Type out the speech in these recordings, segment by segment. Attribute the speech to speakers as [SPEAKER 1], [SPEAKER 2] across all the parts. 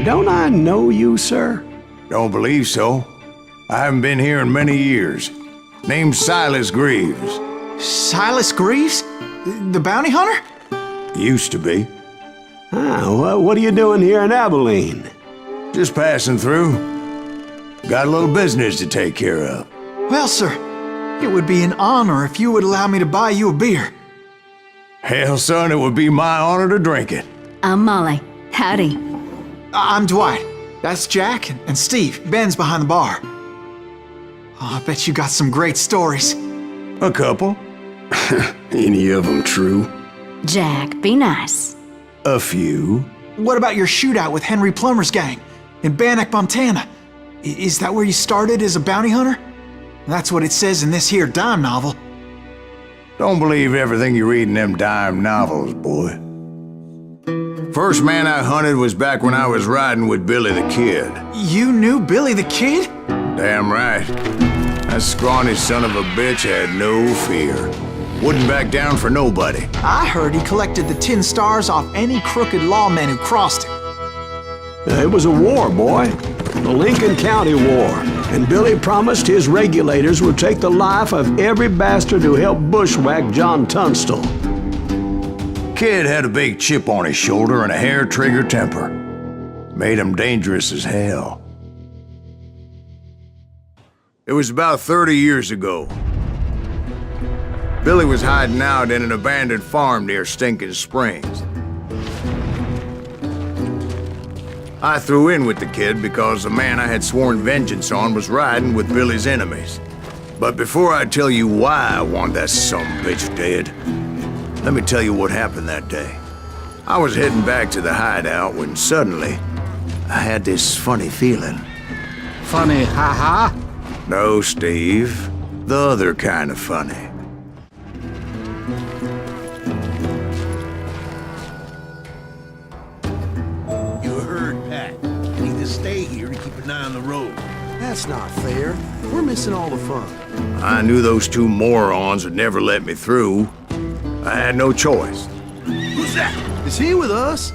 [SPEAKER 1] don't I know you, sir?
[SPEAKER 2] Don't believe so. I haven't been here in many years. Name's Silas Greaves.
[SPEAKER 3] Silas Greaves? The bounty hunter?
[SPEAKER 2] Used to be.
[SPEAKER 1] Ah, what are you doing here in Abilene?
[SPEAKER 2] Just passing through. Got a little business to take care of.
[SPEAKER 3] Well, sir, it would be an honor if you would allow me to buy you a beer.
[SPEAKER 2] Hell, son, it would be my honor to drink it.
[SPEAKER 4] I'm Molly. Howdy.
[SPEAKER 3] I'm Dwight. That's Jack and Steve. Ben's behind the bar. Oh, I bet you got some great stories.
[SPEAKER 2] A couple.
[SPEAKER 1] Any of them true?
[SPEAKER 4] Jack, be nice.
[SPEAKER 2] A few.
[SPEAKER 3] What about your shootout with Henry Plummer's gang in Bannock, Montana? Is that where you started as a bounty hunter? That's what it says in this here dime novel.
[SPEAKER 2] Don't believe everything you read in them dime novels, boy. First man I hunted was back when I was riding with Billy the Kid.
[SPEAKER 3] You knew Billy the Kid?
[SPEAKER 2] Damn right. That scrawny son of a bitch had no fear. Wouldn't back down for nobody.
[SPEAKER 3] I heard he collected the 10 stars off any crooked lawmen who crossed him.
[SPEAKER 1] It was a war, boy. The Lincoln County War. And Billy promised his regulators would take the life of every bastard who helped bushwhack John Tunstall.
[SPEAKER 2] Kid had a big chip on his shoulder and a hair-trigger temper. Made him dangerous as hell. It was about 30 years ago. Billy was hiding out in an abandoned farm near Stinking Springs. I threw in with the kid because the man I had sworn vengeance on was riding with Billy's enemies. But before I tell you why I want that sumbitch dead, let me tell you what happened that day. I was heading back to the hideout when suddenly I had this funny feeling.
[SPEAKER 5] Funny, ha-ha?
[SPEAKER 2] No, Steve. The other kind of funny.
[SPEAKER 6] You heard Pat. You need to stay here to keep an eye on the road.
[SPEAKER 7] That's not fair. We're missing all the fun.
[SPEAKER 2] I knew those two morons would never let me through. I had no choice.
[SPEAKER 6] Who's that?
[SPEAKER 7] Is he with us?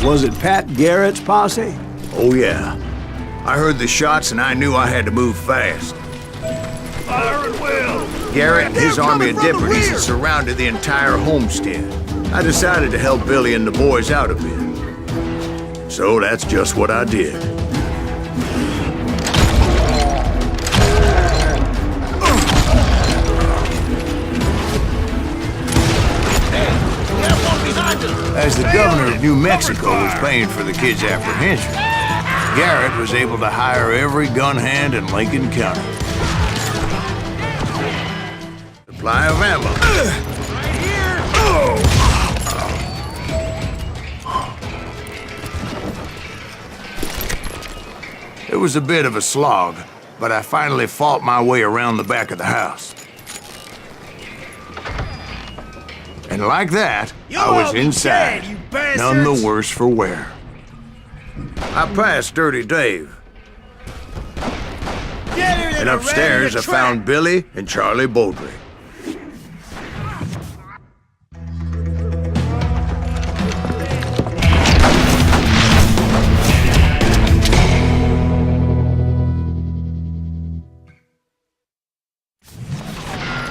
[SPEAKER 1] Was it Pat Garrett's posse?
[SPEAKER 2] Oh, yeah. I heard the shots and I knew I had to move fast.
[SPEAKER 6] Fire at will!
[SPEAKER 2] Garrett and his army of deputies had surrounded the entire homestead. I decided to help Billy and the boys out a bit. So that's just what I did. As the governor of New Mexico was paying for the kid's apprehension, Garrett was able to hire every gun hand in Lincoln County. Supply of ammo.
[SPEAKER 6] Right here!
[SPEAKER 2] It was a bit of a slog, but I finally fought my way around the back of the house. And like that, I was inside, none the worse for wear. I passed Dirty Dave. And upstairs I found Billy and Charlie Beaudry.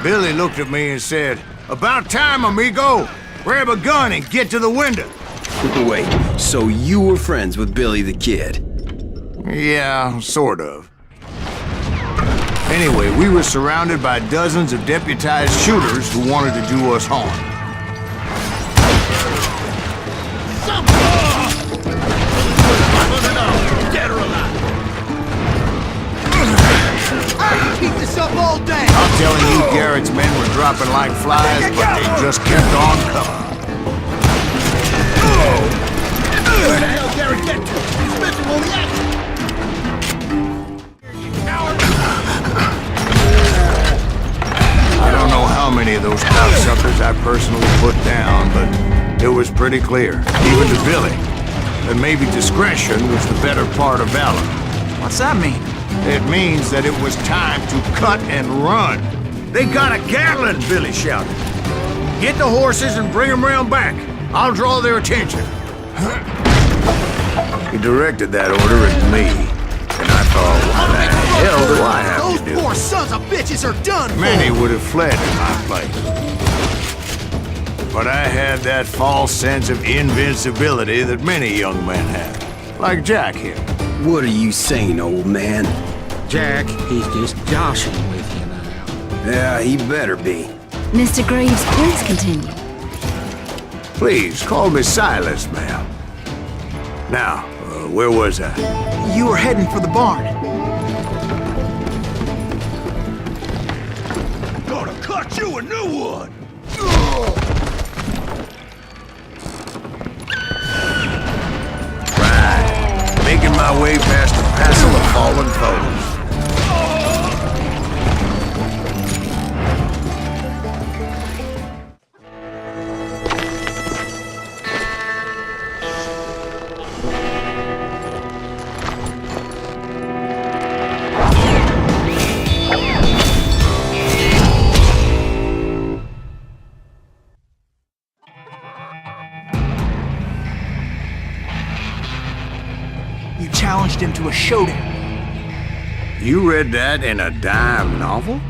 [SPEAKER 2] Billy looked at me and said, "About time, amigo! Grab a gun and get to the window!"
[SPEAKER 7] Wait, so you were friends with Billy the Kid?
[SPEAKER 2] Yeah, sort of. Anyway, we were surrounded by dozens of deputized shooters who wanted to do us harm.
[SPEAKER 6] Dead or alive!
[SPEAKER 7] Keep this up all day!
[SPEAKER 2] I'm telling you, Garrett's men were dropping like flies, but they just kept on coming.
[SPEAKER 6] Where the hell Garrett get to? He's missing all the action!
[SPEAKER 2] I don't know how many of those cocksuckers I personally put down, but it was pretty clear, even to Billy, that maybe discretion was the better part of valor.
[SPEAKER 3] What's that mean?
[SPEAKER 2] It means that it was time to cut and run. They got a Gatling, Billy shouted. Get the horses and bring them round back. I'll draw their attention. He directed that order at me, and I thought, what the hell do I have to do?
[SPEAKER 6] Those poor sons of bitches are done for!
[SPEAKER 2] Many would have fled in my place. But I had that false sense of invincibility that many young men have. Like Jack here.
[SPEAKER 7] What are you saying, old man?
[SPEAKER 5] Jack, he's just joshing with you now.
[SPEAKER 7] Yeah, he better be.
[SPEAKER 4] Mr. Greaves, please continue.
[SPEAKER 2] Please, call me Silas, ma'am. Now, where was I?
[SPEAKER 3] You were heading for the barn.
[SPEAKER 6] Gonna cut you a new one!
[SPEAKER 2] Right. Making my way past a passel of fallen foes.
[SPEAKER 3] You challenged him to a showdown.
[SPEAKER 2] You read that in a dime novel?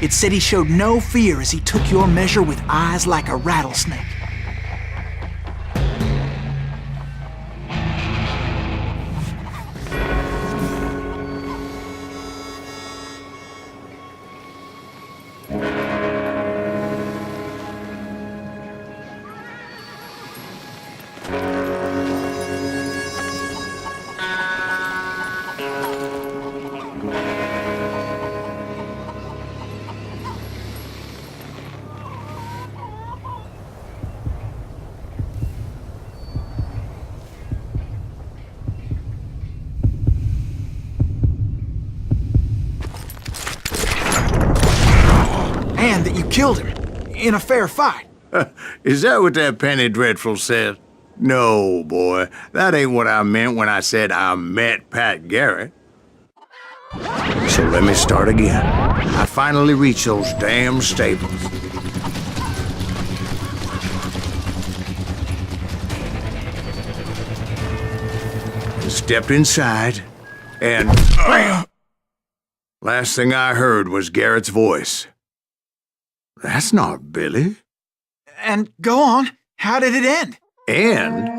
[SPEAKER 3] It said he showed no fear as he took your measure with eyes like a rattlesnake. And that you killed him in a fair fight.
[SPEAKER 2] Is that what that Penny Dreadful said? No, boy. That ain't what I meant when I said I met Pat Garrett. So let me start again. I finally reached those damn stables. Stepped inside, and last thing I heard was Garrett's voice. That's not Billy.
[SPEAKER 3] And go on, how did it end?
[SPEAKER 2] And?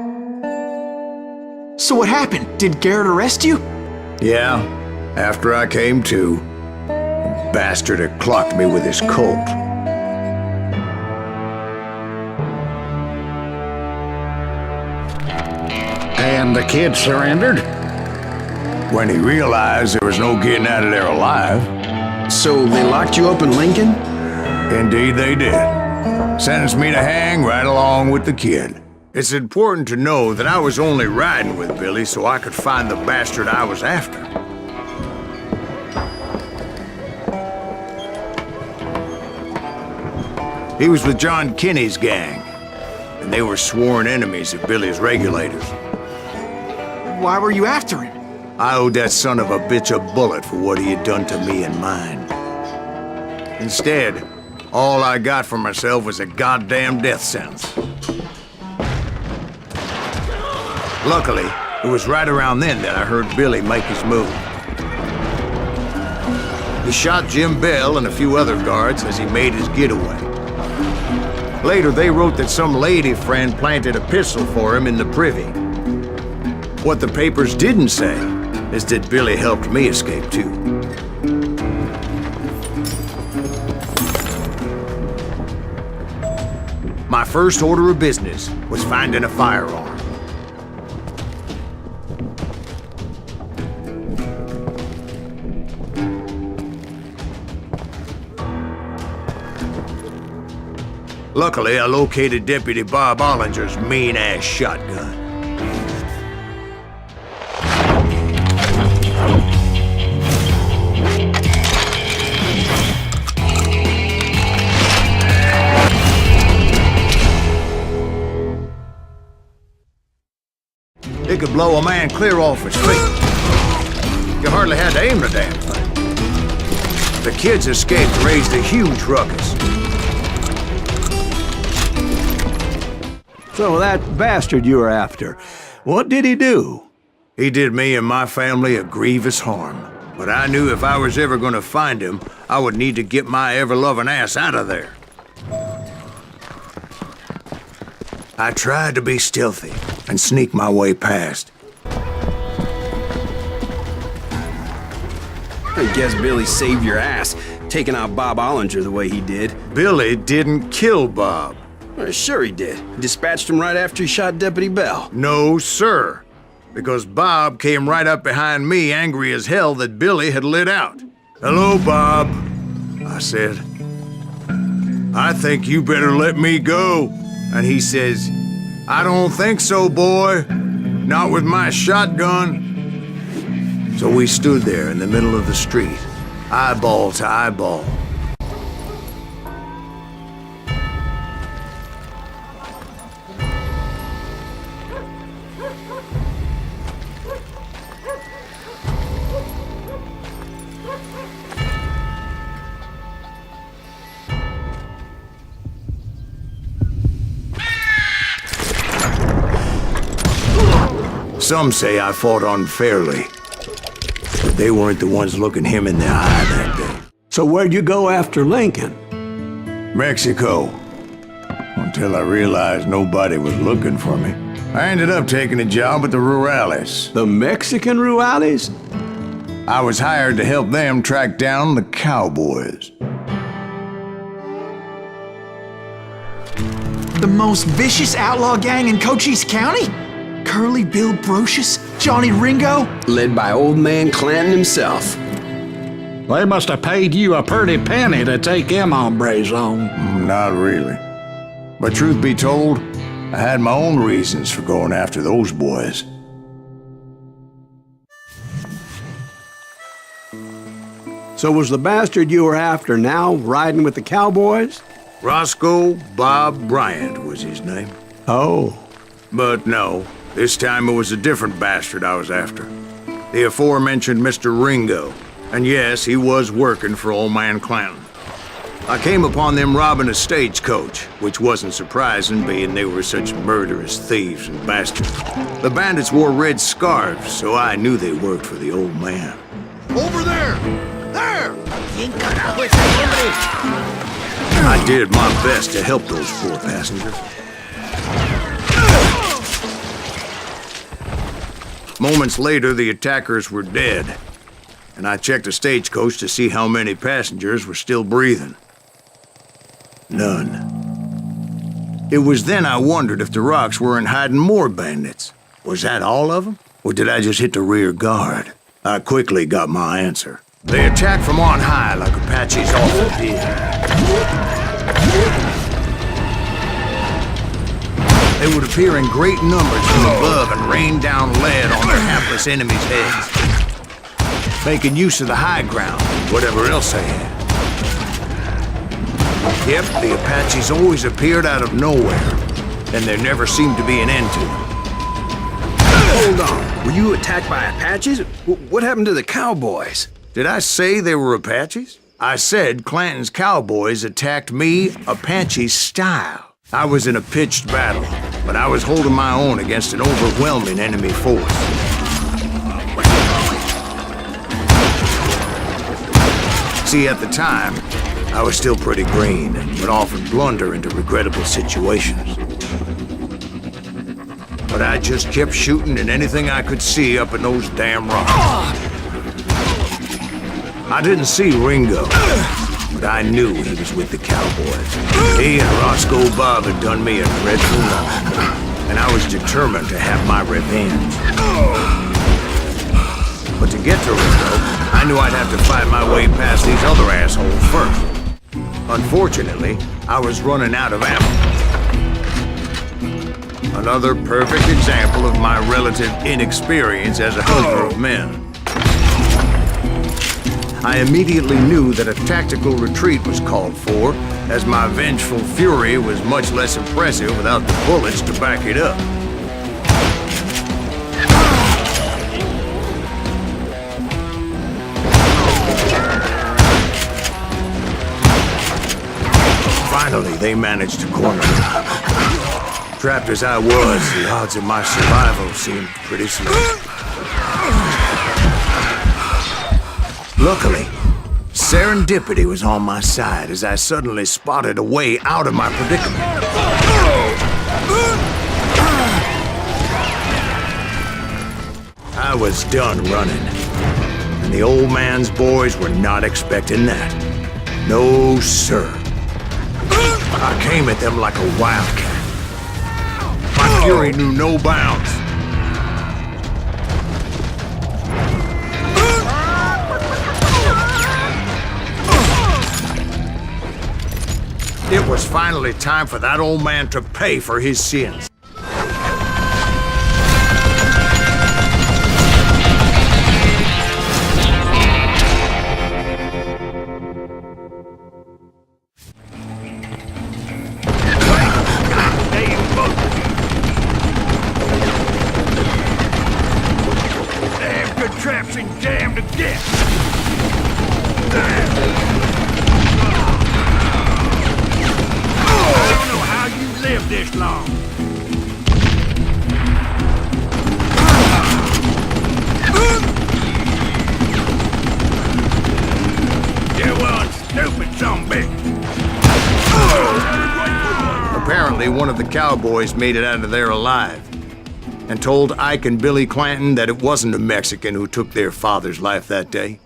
[SPEAKER 3] So what happened? Did Garrett arrest you?
[SPEAKER 2] Yeah, after I came to, the bastard had clocked me with his Colt.
[SPEAKER 5] And the kid surrendered?
[SPEAKER 2] When he realized there was no getting out of there alive.
[SPEAKER 7] So they locked you up in Lincoln?
[SPEAKER 2] Indeed they did. Sentenced me to hang right along with the kid. It's important to know that I was only riding with Billy so I could find the bastard I was after. He was with John Kinney's gang, and they were sworn enemies of Billy's regulators.
[SPEAKER 3] Why were you after him?
[SPEAKER 2] I owed that son of a bitch a bullet for what he had done to me and mine. Instead, all I got for myself was a goddamn death sentence. Luckily, it was right around then that I heard Billy make his move. He shot Jim Bell and a few other guards as he made his getaway. Later, they wrote that some lady friend planted a pistol for him in the privy. What the papers didn't say is that Billy helped me escape too. My first order of business was finding a firearm. Luckily, I located Deputy Bob Ollinger's mean-ass shotgun. It could blow a man clear off his feet. You hardly had to aim the damn thing. the kid's escape raised a huge ruckus.
[SPEAKER 1] So that bastard you were after, what did he do?
[SPEAKER 2] He did me and my family a grievous harm. But I knew if I was ever gonna find him, I would need to get my ever-loving ass out of there. I tried to be stealthy and sneak my way past.
[SPEAKER 7] I guess Billy saved your ass, taking out Bob Ollinger the way he did.
[SPEAKER 2] Billy didn't kill Bob.
[SPEAKER 7] Well, sure he did. Dispatched him right after he shot Deputy Bell.
[SPEAKER 2] No, sir. Because Bob came right up behind me, angry as hell that Billy had lit out. "Hello, Bob," I said. "I think you better let me go." And he says, "I don't think so, boy. Not with my shotgun." So we stood there in the middle of the street, eyeball to eyeball. Some say I fought unfairly, but they weren't the ones looking him in the eye that day.
[SPEAKER 1] So where'd you go after Lincoln?
[SPEAKER 2] Mexico. Until I realized nobody was looking for me. I ended up taking a job at the Rurales.
[SPEAKER 1] The Mexican Rurales?
[SPEAKER 2] I was hired to help them track down the cowboys.
[SPEAKER 3] The most vicious outlaw gang in Cochise County? Curly Bill Brocious? Johnny Ringo?
[SPEAKER 7] Led by old man Clanton himself.
[SPEAKER 5] They must have paid you a pretty penny to take them hombres on.
[SPEAKER 2] Not really. But truth be told, I had my own reasons for going after those boys.
[SPEAKER 1] So was the bastard you were after now riding with the cowboys?
[SPEAKER 2] Roscoe Bob Bryant was his name.
[SPEAKER 1] Oh.
[SPEAKER 2] But no, this time it was a different bastard I was after. The aforementioned Mr. Ringo. And yes, he was working for old man Clanton. I came upon them robbing a stagecoach, which wasn't surprising, being they were such murderous thieves and bastards. The bandits wore red scarves, so I knew they worked for the old man. Over there! There! I did my best to help those poor passengers. Moments later, the attackers were dead, and I checked the stagecoach to see how many passengers were still breathing. None. It was then I wondered if the rocks weren't hiding more bandits. Was that all of them? Or did I just hit the rear guard? I quickly got my answer. They attacked from on high like Apaches often did. They would appear in great numbers from above and rain down lead on their hapless enemies' heads, making use of the high ground, whatever else they had. Yep, the Apaches always appeared out of nowhere, and there never seemed to be an end to them.
[SPEAKER 7] Hold on, were you attacked by Apaches? What happened to the cowboys?
[SPEAKER 2] Did I say they were Apaches? I said Clanton's cowboys attacked me Apache style. I was in a pitched battle, but I was holding my own against an overwhelming enemy force. See, at the time, I was still pretty green and would often blunder into regrettable situations. But I just kept shooting at anything I could see up in those damn rocks. I didn't see Ringo, but I knew he was with the cowboys. He and Roscoe Bob had done me a dreadful wrong, and I was determined to have my revenge. But to get to Ringo, I knew I'd have to fight my way past these other assholes first. Unfortunately, I was running out of ammo. Another perfect example of my relative inexperience as a hunter of men. I immediately knew that a tactical retreat was called for, as my vengeful fury was much less impressive without the bullets to back it up. they managed to corner me. Trapped as I was, the odds of my survival seemed pretty slim. Luckily, serendipity was on my side as I suddenly spotted a way out of my predicament. I was done running, and the old man's boys were not expecting that. No, sir. I came at them like a wildcat. My fury knew no bounds. It was finally time for that old man to pay for his sins.
[SPEAKER 6] Damn good traps and damn to get. I don't know how you lived this long. You one stupid zombie.
[SPEAKER 2] Apparently, one of the cowboys made it out of there alive and told Ike and Billy Clanton that it wasn't a Mexican who took their father's life that day.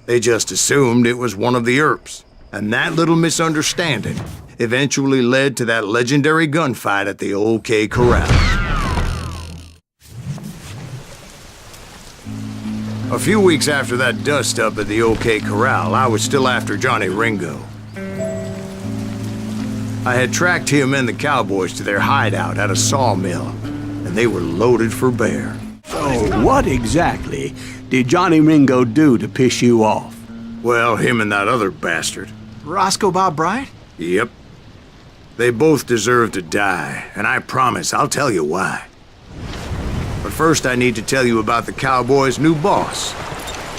[SPEAKER 2] They just assumed it was one of the Earps, and that little misunderstanding eventually led to that legendary gunfight at the OK Corral. A few weeks after that dust-up at the OK Corral, I was still after Johnny Ringo. I had tracked him and the cowboys to their hideout at a sawmill, and they were loaded for bear.
[SPEAKER 1] So what exactly did Johnny Ringo do to piss you off?
[SPEAKER 2] Well, him and that other bastard.
[SPEAKER 3] Roscoe Bob Bryant?
[SPEAKER 2] Yep. They both deserve to die, and I promise I'll tell you why. But first I need to tell you about the cowboys' new boss,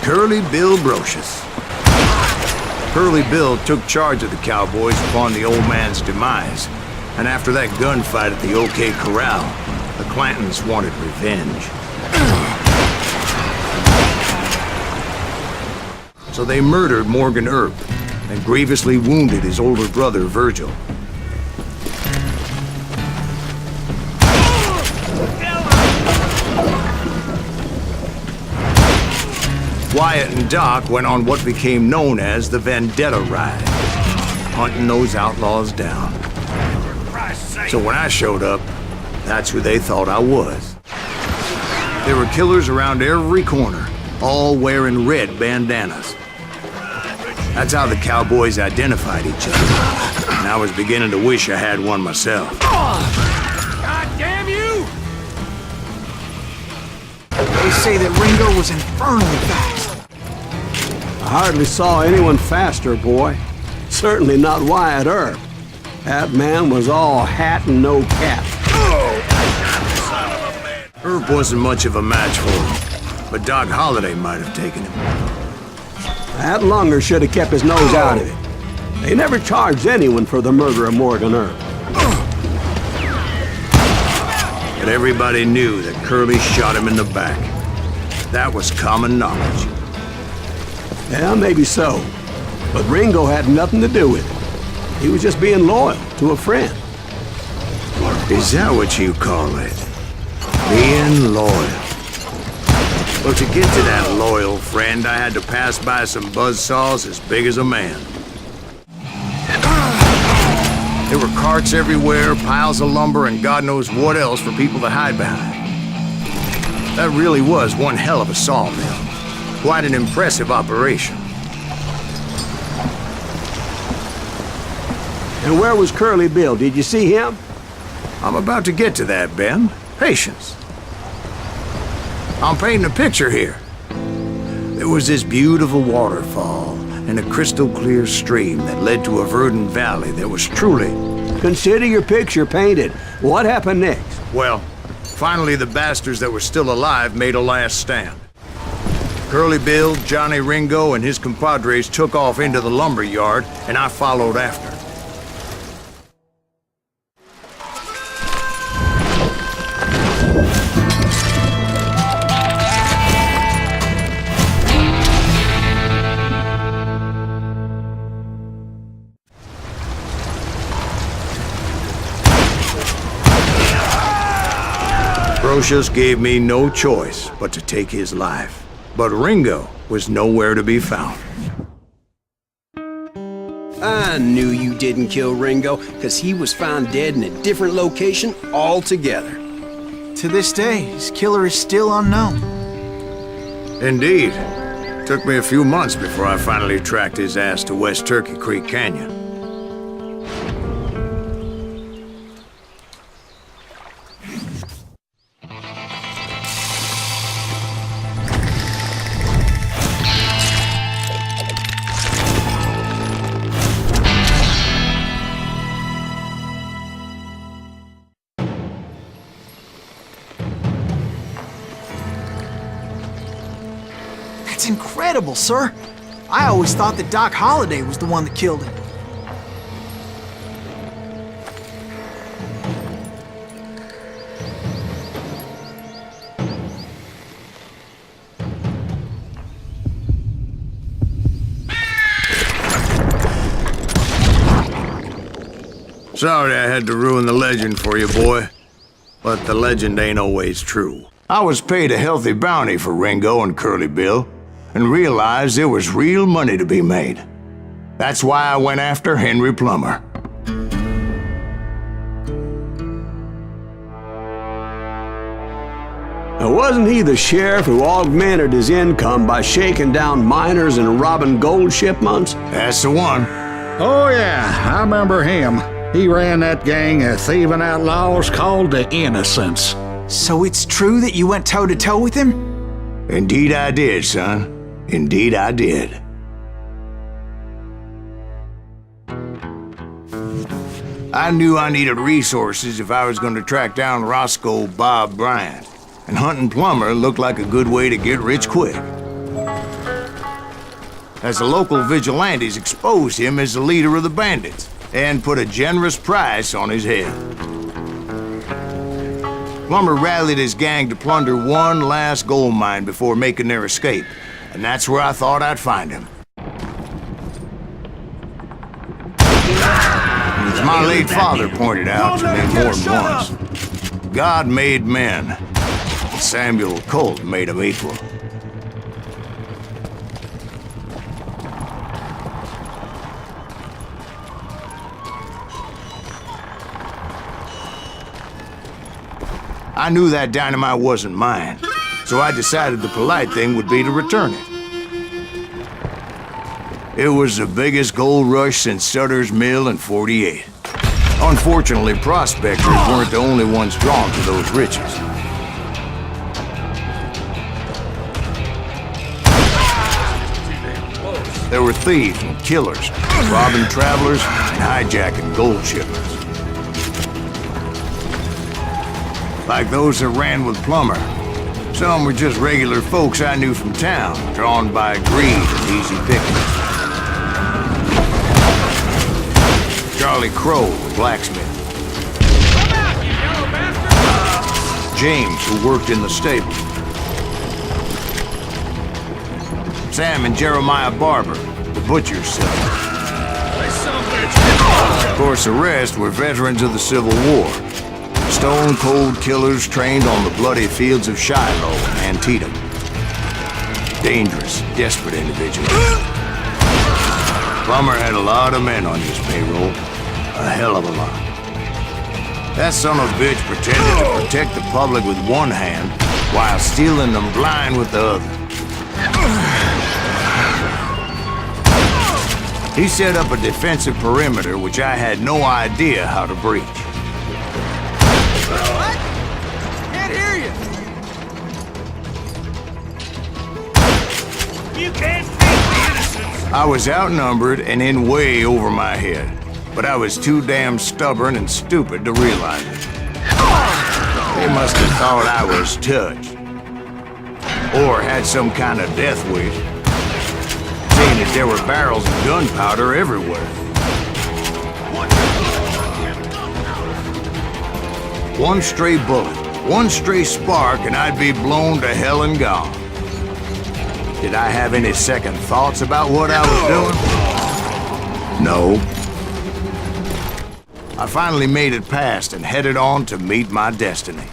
[SPEAKER 2] Curly Bill Brocious. Curly Bill took charge of the cowboys upon the old man's demise, and after that gunfight at the OK Corral, the Clantons wanted revenge. So they murdered Morgan Earp and grievously wounded his older brother, Virgil. Wyatt and Doc went on what became known as the Vendetta Ride, hunting those outlaws down. So when I showed up, that's who they thought I was. There were killers around every corner, all wearing red bandanas. That's how the cowboys identified each other, and I was beginning to wish I had one myself.
[SPEAKER 6] God damn you!
[SPEAKER 3] They say that Ringo was infernally fast.
[SPEAKER 1] I hardly saw anyone faster, boy. Certainly not Wyatt Earp. That man was all hat and no cap.
[SPEAKER 2] Earp wasn't much of a match for him, but Doc Holliday might have taken him.
[SPEAKER 1] That Lunger should have kept his nose out of it. They never charged anyone for the murder of Morgan Earp.
[SPEAKER 2] But everybody knew that Curly shot him in the back. That was common knowledge.
[SPEAKER 1] Yeah, maybe so. But Ringo had nothing to do with it. He was just being loyal to a friend.
[SPEAKER 2] Is that what you call it? Being loyal. Well, to get to that loyal friend, I had to pass by some buzzsaws as big as a man. There were carts everywhere, piles of lumber, and God knows what else for people to hide behind. That really was one hell of a sawmill. Quite an impressive operation.
[SPEAKER 1] And where was Curly Bill? Did you see him?
[SPEAKER 2] I'm about to get to that, Ben. Patience. I'm painting a picture here. There was this beautiful waterfall and a crystal clear stream that led to a verdant valley that was truly...
[SPEAKER 1] Consider your picture painted. What happened next?
[SPEAKER 2] Well, finally the bastards that were still alive made a last stand. Curly Bill, Johnny Ringo, and his compadres took off into the lumber yard, and I followed after. Lucius gave me no choice but to take his life. But Ringo was nowhere to be found.
[SPEAKER 7] I knew you didn't kill Ringo, because he was found dead in a different location altogether.
[SPEAKER 3] To this day, his killer is still unknown.
[SPEAKER 2] Indeed. Took me a few months before I finally tracked his ass to West Turkey Creek Canyon.
[SPEAKER 3] That's incredible, sir. I always thought that Doc Holliday was the one that killed him.
[SPEAKER 2] Sorry I had to ruin the legend for you, boy. But the legend ain't always true. I was paid a healthy bounty for Ringo and Curly Bill, and realized there was real money to be made. That's why I went after Henry Plummer.
[SPEAKER 1] Now, wasn't he the sheriff who augmented his income by shaking down miners and robbing gold shipments?
[SPEAKER 2] That's the one.
[SPEAKER 5] Oh, yeah, I remember him. He ran that gang of thieving outlaws called the Innocents.
[SPEAKER 3] So it's true that you went toe-to-toe with him?
[SPEAKER 2] Indeed I did, son. Indeed I did. I knew I needed resources if I was going to track down Roscoe Bob Bryant, and hunting Plummer looked like a good way to get rich quick. As the local vigilantes exposed him as the leader of the bandits, and put a generous price on his head. Plummer rallied his gang to plunder one last gold mine before making their escape, and that's where I thought I'd find him. As my late father pointed out to me more than once, God made men, and Samuel Colt made them equal. I knew that dynamite wasn't mine, so I decided the polite thing would be to return it. It was the biggest gold rush since Sutter's Mill in '48. Unfortunately, prospectors weren't the only ones drawn to those riches. There were thieves and killers, robbing travelers and hijacking gold shipments. Like those that ran with Plummer. Some were just regular folks I knew from town, drawn by greed and easy pickings. Charlie Crow, the blacksmith.
[SPEAKER 6] Come out, you yellow bastard!
[SPEAKER 2] James, who worked in the stable. Sam and Jeremiah Barber, the butcher's son. Of course, the rest were veterans of the Civil War. Stone-cold killers trained on the bloody fields of Shiloh and Antietam. Dangerous, desperate individuals. Plummer had a lot of men on his payroll. A hell of a lot. That son of a bitch pretended to protect the public with one hand while stealing them blind with the other. He set up a defensive perimeter which I had no idea how to breach.
[SPEAKER 6] What? Can't hear you! You can't beat the innocents!
[SPEAKER 2] I was outnumbered and in way over my head, but I was too damn stubborn and stupid to realize it. They must have thought I was touched. Or had some kind of death wish, seeing that there were barrels of gunpowder everywhere. One stray bullet, one stray spark, and I'd be blown to hell and gone. Did I have any second thoughts about what I was doing? No. I finally made it past and headed on to meet my destiny.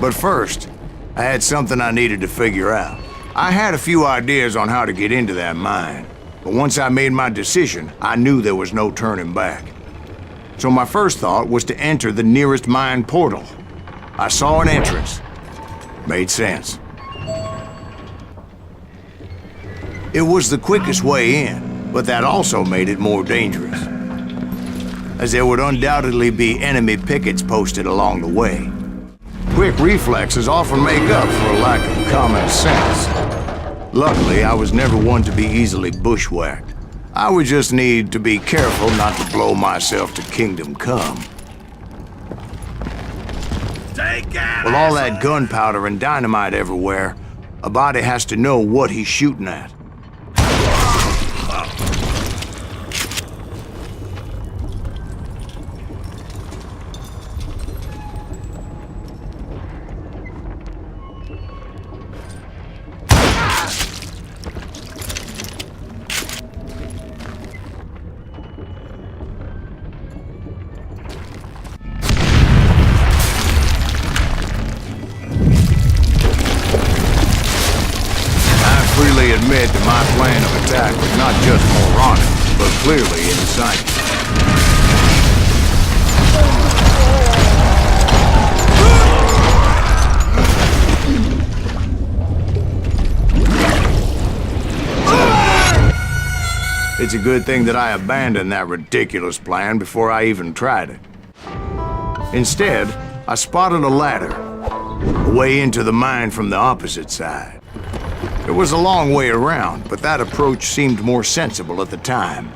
[SPEAKER 2] But first, I had something I needed to figure out. I had a few ideas on how to get into that mine, but once I made my decision, I knew there was no turning back. So my first thought was to enter the nearest mine portal. I saw an entrance. Made sense. It was the quickest way in, but that also made it more dangerous, as there would undoubtedly be enemy pickets posted along the way. Quick reflexes often make up for a lack of common sense. Luckily, I was never one to be easily bushwhacked. I would just need to be careful not to blow myself to kingdom come. With all that gunpowder and dynamite everywhere, a body has to know what he's shooting at. Admit that my plan of attack was not just moronic, but clearly insane. It's a good thing that I abandoned that ridiculous plan before I even tried it. Instead, I spotted a ladder, a way into the mine from the opposite side. It was a long way around, but that approach seemed more sensible at the time.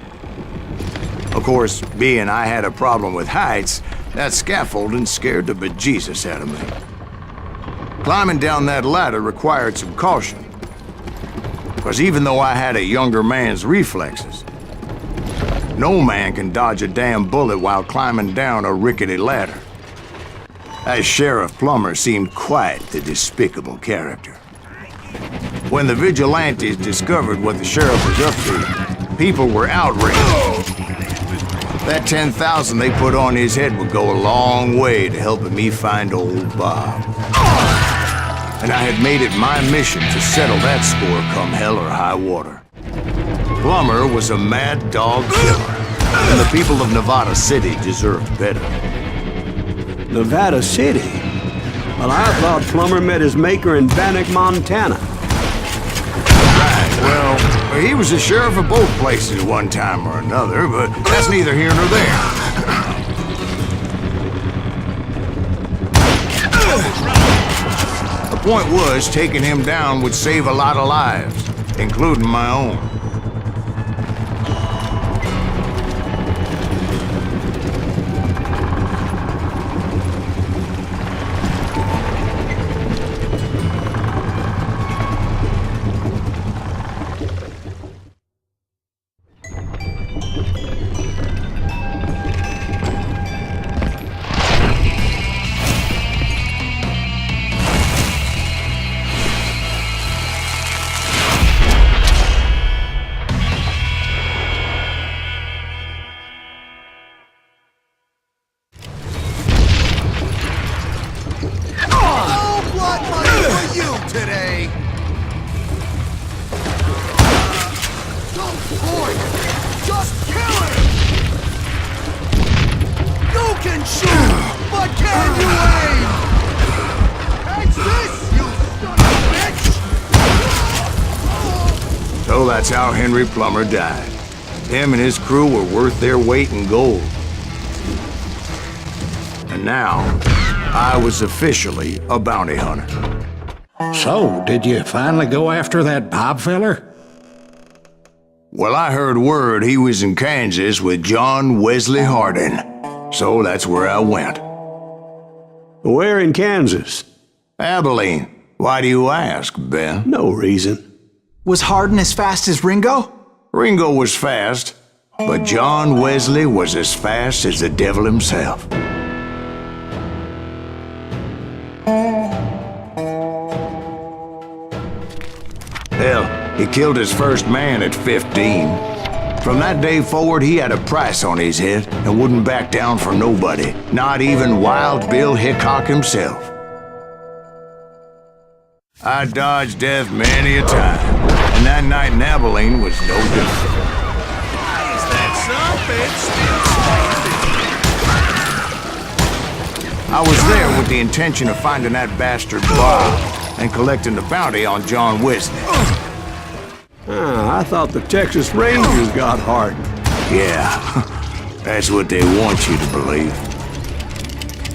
[SPEAKER 2] Of course, being I had a problem with heights, that scaffolding scared the bejesus out of me. Climbing down that ladder required some caution, because even though I had a younger man's reflexes, no man can dodge a damn bullet while climbing down a rickety ladder. That Sheriff Plummer seemed quite the despicable character. When the vigilantes discovered what the sheriff was up to, people were outraged. That 10,000 they put on his head would go a long way to helping me find old Bob. And I had made it my mission to settle that score come hell or high water. Plummer was a mad dog killer, and the people of Nevada City deserved better.
[SPEAKER 1] Nevada City? Well, I thought Plummer met his maker in Bannock, Montana.
[SPEAKER 2] Well, he was the sheriff of both places at one time or another, but that's neither here nor there. The point was, taking him down would save a lot of lives, including my own. So that's how Henry Plummer died. Him and his crew were worth their weight in gold. And now, I was officially a bounty hunter.
[SPEAKER 5] So, did you finally go after that Bob feller?
[SPEAKER 2] Well, I heard word he was in Kansas with John Wesley Hardin. So that's where I went.
[SPEAKER 1] Where in Kansas?
[SPEAKER 2] Abilene. Why do you ask, Ben?
[SPEAKER 1] No reason.
[SPEAKER 3] Was Hardin as fast as Ringo?
[SPEAKER 2] Ringo was fast, but John Wesley was as fast as the devil himself. Hell, he killed his first man at 15. From that day forward, he had a price on his head and wouldn't back down for nobody, not even Wild Bill Hickok himself. I dodged death many a time, and that night in Abilene was no different.
[SPEAKER 6] Why is that son of a bitch still
[SPEAKER 2] I was there with the intention of finding that bastard Bob and collecting the bounty on John Wesley.
[SPEAKER 1] I thought the Texas Rangers got hardened.
[SPEAKER 2] Yeah, that's what they want you to believe.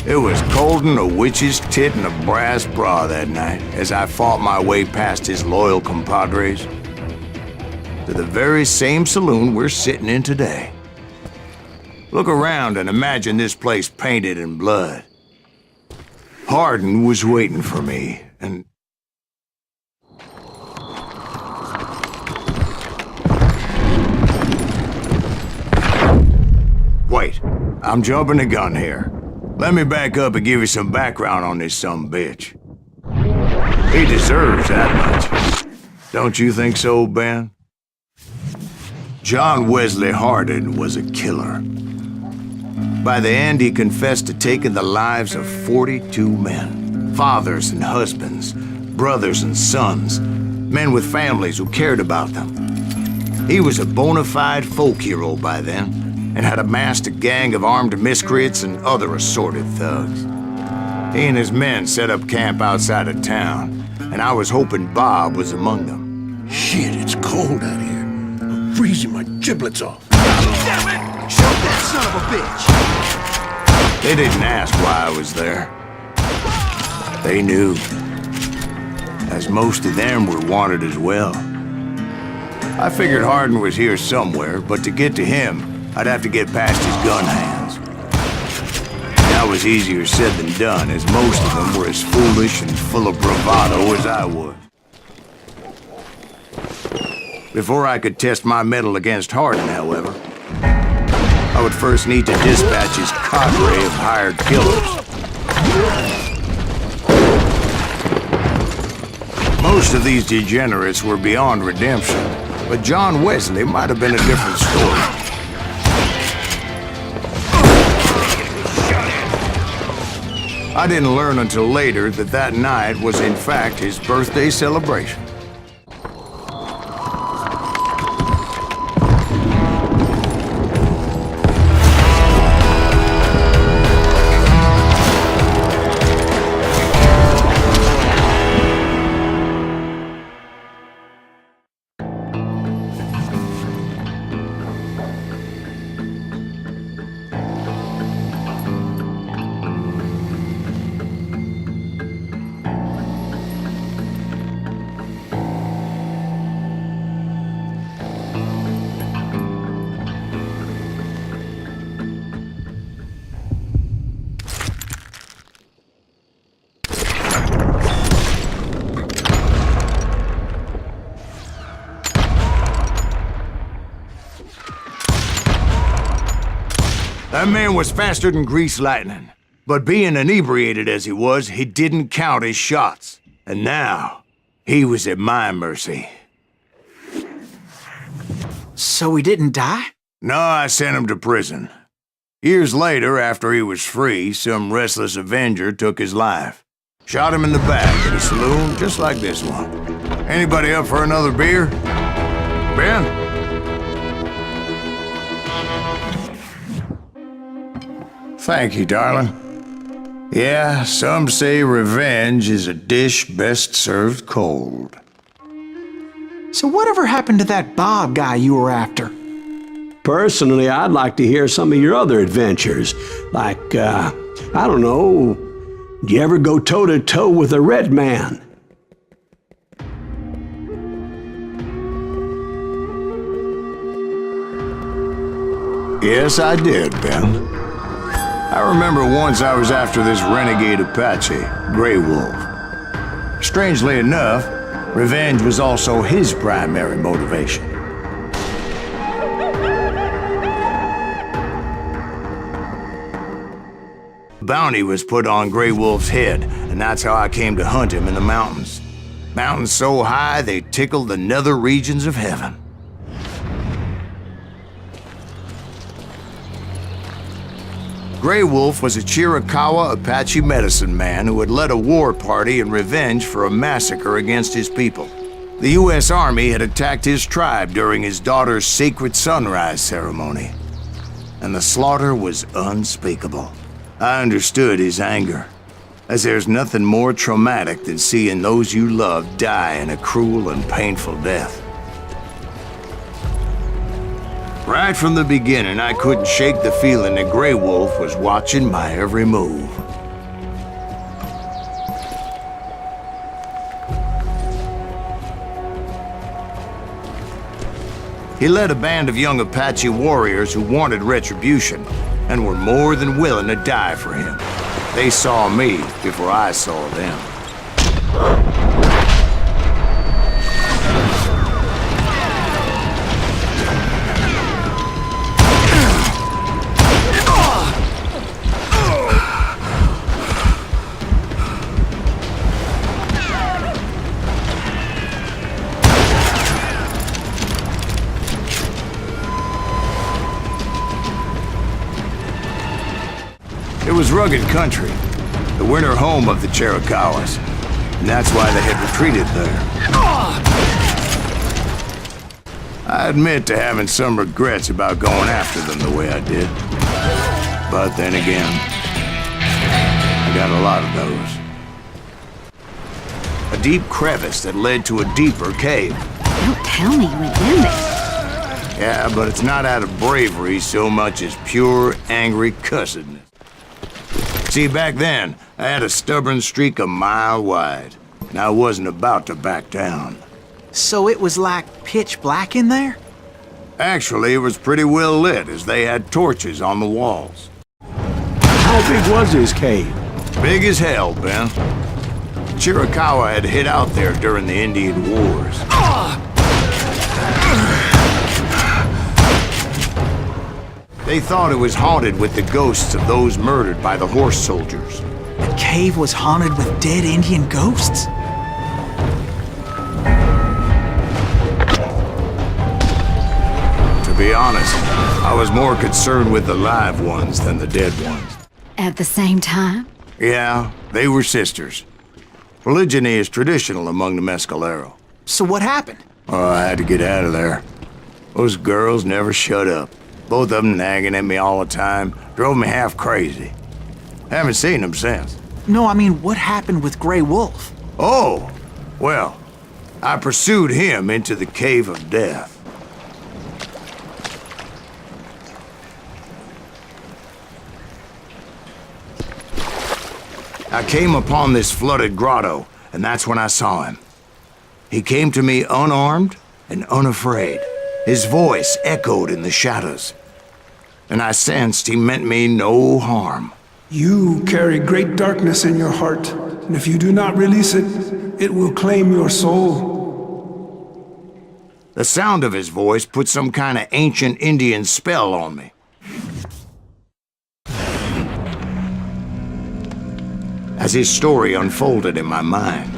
[SPEAKER 2] It was cold'n a witch's tit and a brass bra that night as I fought my way past his loyal compadres to the very same saloon we're sitting in today. Look around and imagine this place painted in blood. Hardin was waiting for me, and wait, I'm jumping the gun here. Let me back up and give you some background on this sumbitch. He deserves that much. Don't you think so, Ben? John Wesley Hardin was a killer. By the end, he confessed to taking the lives of 42 men. Fathers and husbands, brothers and sons, men with families who cared about them. He was a bona fide folk hero by then, and had amassed a gang of armed miscreants and other assorted thugs. He and his men set up camp outside of town, and I was hoping Bob was among them.
[SPEAKER 6] Shit, it's cold out here. I'm freezing my giblets off. Damn it! Shoot that son of a bitch!
[SPEAKER 2] They didn't ask why I was there. They knew, as most of them were wanted as well. I figured Hardin was here somewhere, but to get to him, I'd have to get past his gun hands. That was easier said than done, as most of them were as foolish and full of bravado as I was. Before I could test my mettle against Hardin, however, I would first need to dispatch his cadre of hired killers. Most of these degenerates were beyond redemption, but John Wesley might have been a different story. I didn't learn until later that that night was in fact his birthday celebration. That man was faster than greased lightning. But being inebriated as he was, he didn't count his shots. And now, he was at my mercy.
[SPEAKER 3] So he didn't die?
[SPEAKER 2] No, I sent him to prison. Years later, after he was free, some restless avenger took his life. Shot him in the back at a saloon just like this one. Anybody up for another beer? Ben? Thank you, darling. Yeah, some say revenge is a dish best served cold.
[SPEAKER 3] So whatever happened to that Bob guy you were after?
[SPEAKER 1] Personally, I'd like to hear some of your other adventures. Like, I don't know, did you ever go toe-to-toe with a red man?
[SPEAKER 2] Yes, I did, Ben. I remember once I was after this renegade Apache, Grey Wolf. Strangely enough, revenge was also his primary motivation. Bounty was put on Grey Wolf's head, and that's how I came to hunt him in the mountains. Mountains so high they tickled the nether regions of heaven. Grey Wolf was a Chiricahua Apache medicine man who had led a war party in revenge for a massacre against his people. The U.S. Army had attacked his tribe during his daughter's sacred sunrise ceremony, and the slaughter was unspeakable. I understood his anger, as there's nothing more traumatic than seeing those you love die in a cruel and painful death. Right from the beginning, I couldn't shake the feeling that Grey Wolf was watching my every move. He led a band of young Apache warriors who wanted retribution and were more than willing to die for him. They saw me before I saw them. It was rugged country, the winter home of the Chiricahuas, and that's why they had retreated there. I admit to having some regrets about going after them the way I did. But then again, I got a lot of those. A deep crevice that led to a deeper cave.
[SPEAKER 4] Don't tell me you went down there.
[SPEAKER 2] Yeah, but it's not out of bravery so much as pure, angry cussedness. See, back then, I had a stubborn streak a mile wide, and I wasn't about to back down.
[SPEAKER 3] So it was like pitch black in there?
[SPEAKER 2] Actually, it was pretty well lit, as they had torches on the walls.
[SPEAKER 1] How big was this cave?
[SPEAKER 2] Big as hell, Ben. Chiricahua had hid out there during the Indian Wars. They thought it was haunted with the ghosts of those murdered by the horse soldiers.
[SPEAKER 3] The cave was haunted with dead Indian ghosts?
[SPEAKER 2] To be honest, I was more concerned with the live ones than the dead ones.
[SPEAKER 4] At the same time?
[SPEAKER 2] Yeah, they were sisters. Polygyny is traditional among the Mescalero.
[SPEAKER 3] So what happened?
[SPEAKER 2] Oh, I had to get out of there. Those girls never shut up. Both of them nagging at me all the time. Drove me half crazy. Haven't seen them since.
[SPEAKER 3] No, I mean, what happened with Grey Wolf?
[SPEAKER 2] Oh, well, I pursued him into the Cave of Death. I came upon this flooded grotto, and that's when I saw him. He came to me unarmed and unafraid. His voice echoed in the shadows, and I sensed he meant me no harm.
[SPEAKER 8] You carry great darkness in your heart, and if you do not release it, it will claim your soul.
[SPEAKER 2] The sound of his voice put some kind of ancient Indian spell on me. As his story unfolded in my mind,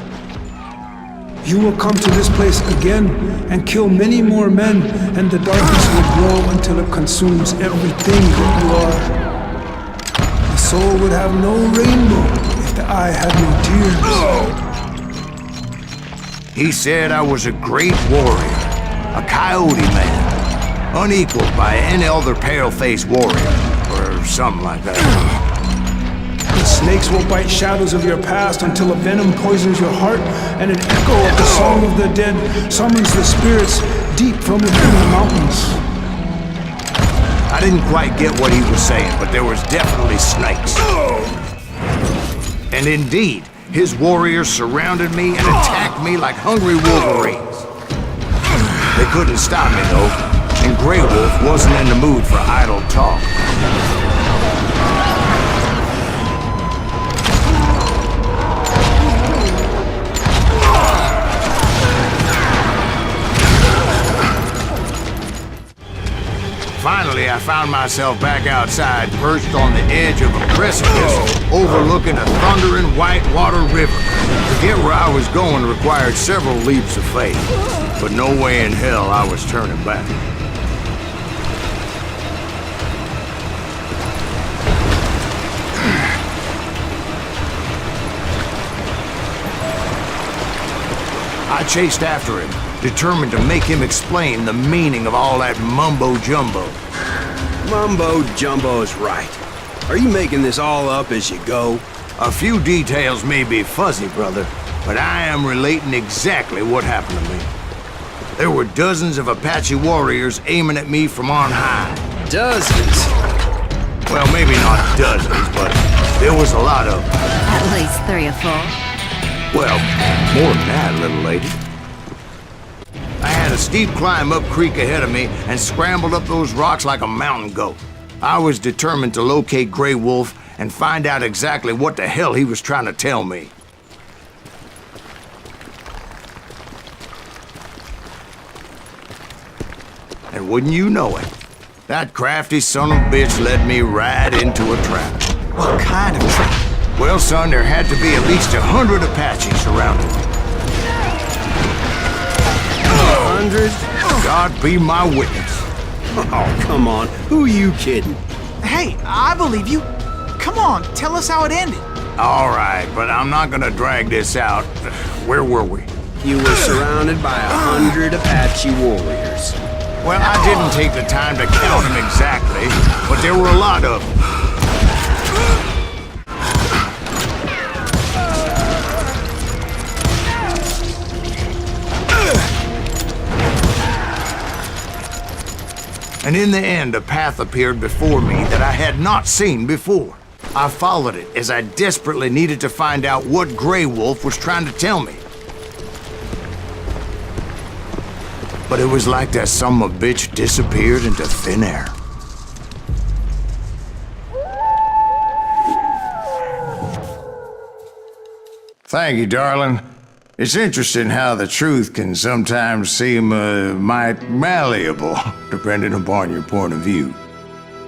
[SPEAKER 8] You will come to this place again and kill many more men, and the darkness will grow until it consumes everything that you are. The soul would have no rainbow if the eye had no tears.
[SPEAKER 2] he said I was a great warrior, a coyote man, unequaled by any other pale-faced warrior, or something like that.
[SPEAKER 8] The snakes will bite shadows of your past until a venom poisons your heart, and an echo of the song of the dead summons the spirits deep from within the mountains.
[SPEAKER 2] I didn't quite get what he was saying, but there was definitely snakes. And indeed, his warriors surrounded me and attacked me like hungry wolverines. They couldn't stop me, though, and Grey Wolf wasn't in the mood for idle talk. Finally, I found myself back outside, perched on the edge of a precipice, overlooking a thundering white-water river. To get where I was going required several leaps of faith, but no way in hell I was turning back. I chased after him, determined to make him explain the meaning of all that mumbo-jumbo.
[SPEAKER 7] Mumbo-jumbo is right. Are you making this all up as you go?
[SPEAKER 2] A few details may be fuzzy, brother, but I am relating exactly what happened to me. There were dozens of Apache warriors aiming at me from on high.
[SPEAKER 7] Dozens?
[SPEAKER 2] Well, maybe not dozens, but there was a lot of them.
[SPEAKER 4] At least 3 or 4.
[SPEAKER 2] Well, more than that, little lady. I had a steep climb up creek ahead of me and scrambled up those rocks like a mountain goat. I was determined to locate Grey Wolf and find out exactly what the hell he was trying to tell me. And wouldn't you know it, that crafty son of a bitch led me right into a trap.
[SPEAKER 3] What kind of trap?
[SPEAKER 2] Well, son, there had to be at least 100 Apaches surrounding me.
[SPEAKER 7] 100?
[SPEAKER 2] God be my witness.
[SPEAKER 7] Oh, come on. Who are you kidding?
[SPEAKER 3] Hey, I believe you. Come on, tell us how it ended.
[SPEAKER 2] All right, but I'm not gonna drag this out. Where were we?
[SPEAKER 7] You were surrounded by 100 Apache warriors.
[SPEAKER 2] Well, I didn't take the time to count them exactly, but there were a lot of them. And in the end, a path appeared before me that I had not seen before. I followed it as I desperately needed to find out what Grey Wolf was trying to tell me. But it was like that son of a bitch disappeared into thin air. Thank you, darling. It's interesting how the truth can sometimes seem might malleable, depending upon your point of view.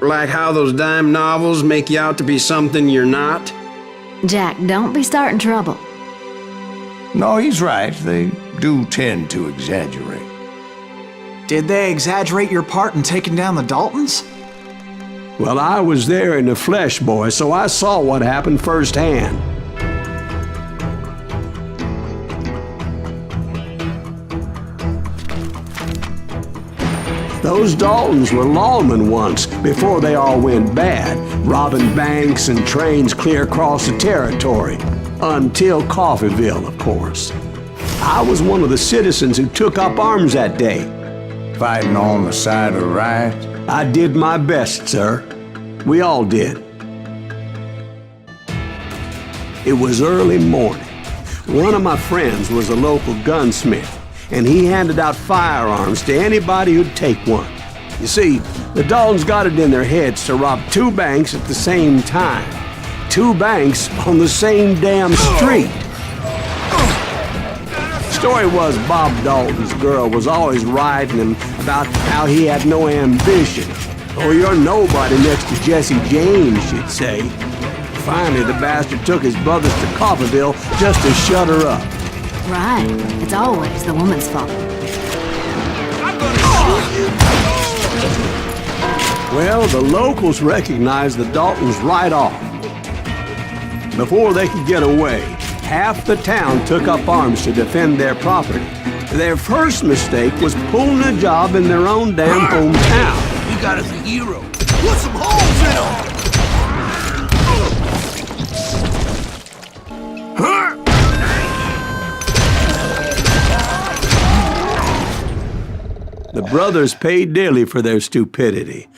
[SPEAKER 7] Like how those dime novels make you out to be something you're not?
[SPEAKER 4] Jack, don't be starting trouble.
[SPEAKER 2] No, he's right. They do tend to exaggerate.
[SPEAKER 3] Did they exaggerate your part in taking down the Daltons?
[SPEAKER 1] Well, I was there in the flesh, boy, so I saw what happened firsthand. Those Daltons were lawmen once, before they all went bad, robbing banks and trains clear across the territory. Until Coffeeville, of course. I was one of the citizens who took up arms that day.
[SPEAKER 2] Fighting on the side of the right?
[SPEAKER 1] I did my best, sir. We all did. It was early morning. One of my friends was a local gunsmith, and he handed out firearms to anybody who'd take one. You see, the Daltons got it in their heads to rob 2 banks at the same time. 2 banks on the same damn street. Story was Bob Dalton's girl was always riding him about how he had no ambition. Oh, you're nobody next to Jesse James, she'd say. Finally, the bastard took his brothers to Coffeeville just to shut her up.
[SPEAKER 4] Right. It's always the woman's fault.
[SPEAKER 1] Well, the locals recognized the Daltons right off. Before they could get away, half the town took up arms to defend their property. Their first mistake was pulling a job in their own damn hometown.
[SPEAKER 6] You got us a hero. Put some holes in him!
[SPEAKER 1] The brothers paid dearly for their stupidity,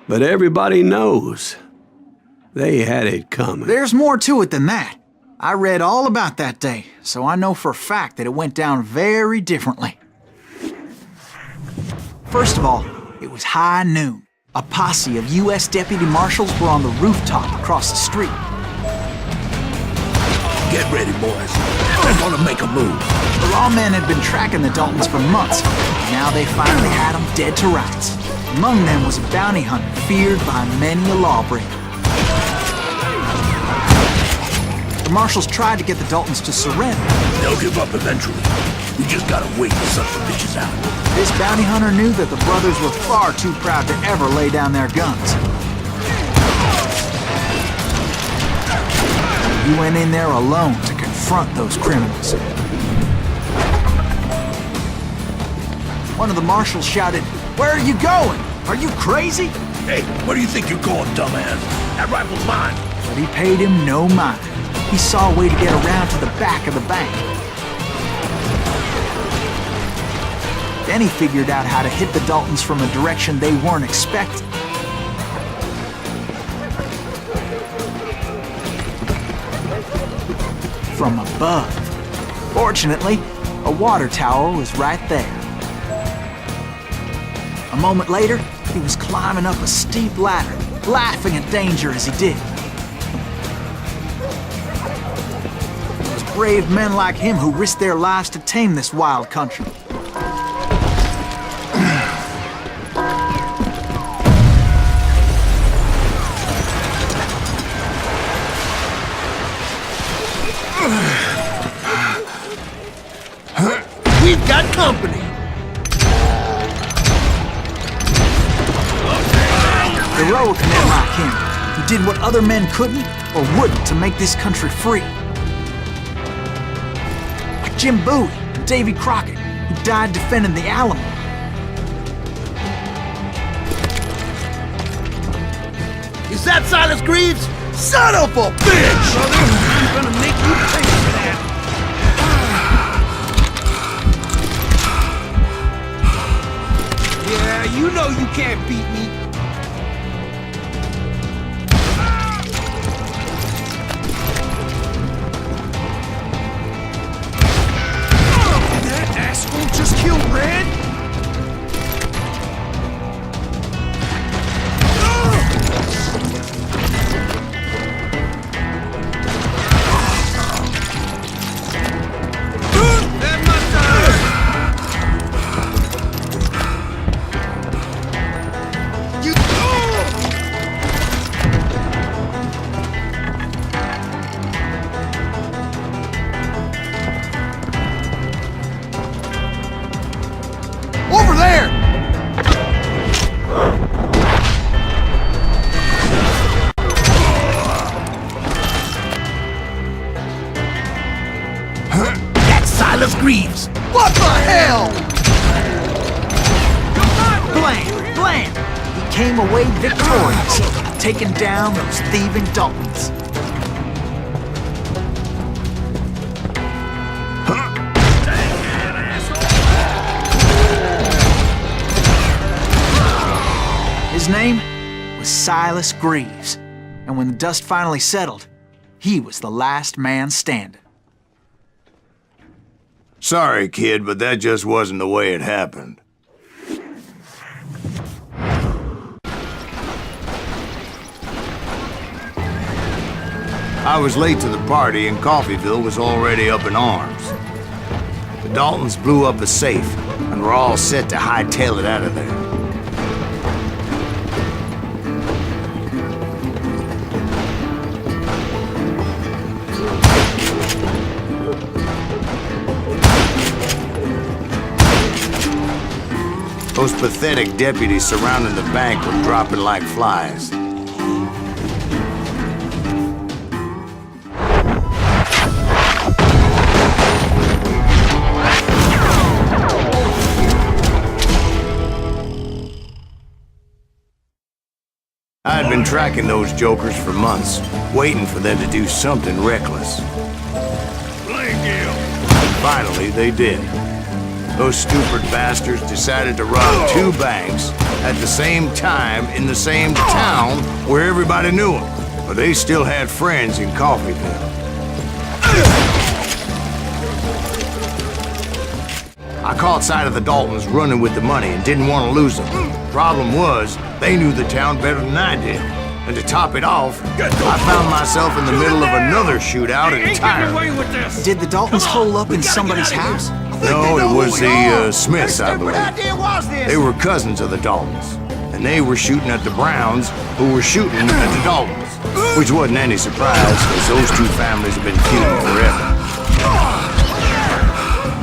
[SPEAKER 1] but everybody knows they had it coming.
[SPEAKER 3] There's more to it than that. I read all about that day, so I know for a fact that it went down very differently. First of all, it was high noon. A posse of U.S. deputy marshals were on the rooftop across the street.
[SPEAKER 6] Get ready, boys. They're gonna make a move.
[SPEAKER 3] The lawmen had been tracking the Daltons for months. Now they finally had them dead to rights. Among them was a bounty hunter feared by many a lawbreaker. The marshals tried to get the Daltons to surrender.
[SPEAKER 6] They'll give up eventually. We just gotta wait to suck the bitches out.
[SPEAKER 3] This bounty hunter knew that the brothers were far too proud to ever lay down their guns. He went in there alone to confront those criminals. One of the marshals shouted, "Where are you going? Are you crazy?"
[SPEAKER 6] Hey, where do you think you're going, dumbass? That rifle's mine.
[SPEAKER 3] But he paid him no mind. He saw a way to get around to the back of the bank. Then he figured out how to hit the Daltons from a direction they weren't expecting. From above. Fortunately, a water tower was right there. A moment later, he was climbing up a steep ladder, laughing at danger as he did. It was brave men like him who risked their lives to tame this wild country.
[SPEAKER 6] We've got company.
[SPEAKER 3] Heroic men like him, who did what other men couldn't or wouldn't to make this country free. Like Jim Bowie and Davy Crockett, who died defending the Alamo.
[SPEAKER 6] Is that Silas Greaves? Son of a bitch! Brother, I'm gonna make you pay for that.
[SPEAKER 7] Yeah, you know you can't beat me.
[SPEAKER 6] That asshole just killed Red? Over there! That's Silas Greaves! What the hell?
[SPEAKER 3] Blam! Blam! He came away victorious, taking down those thieving Daltons. His name was Silas Greaves, and when the dust finally settled, he was the last man standing.
[SPEAKER 2] Sorry, kid, but that just wasn't the way it happened. I was late to the party and Coffeyville was already up in arms. The Daltons blew up the safe and were all set to hightail it out of there. Those pathetic deputies surrounding the bank were dropping like flies. I had been tracking those jokers for months, waiting for them to do something reckless. Finally, they did. Those stupid bastards decided to rob two banks at the same time in the same town where everybody knew them. But they still had friends in Coffeyville. I caught sight of the Daltons running with the money and didn't want to lose them. Problem was, they knew the town better than I did. And to top it off, I found myself in the middle of another shootout entirely.
[SPEAKER 3] Did the Daltons hole up in somebody's house?
[SPEAKER 2] No, it was the Smiths, I believe. They were cousins of the Daltons, and they were shooting at the Browns, who were shooting at the Daltons, which wasn't any surprise, because those two families have been feuding forever.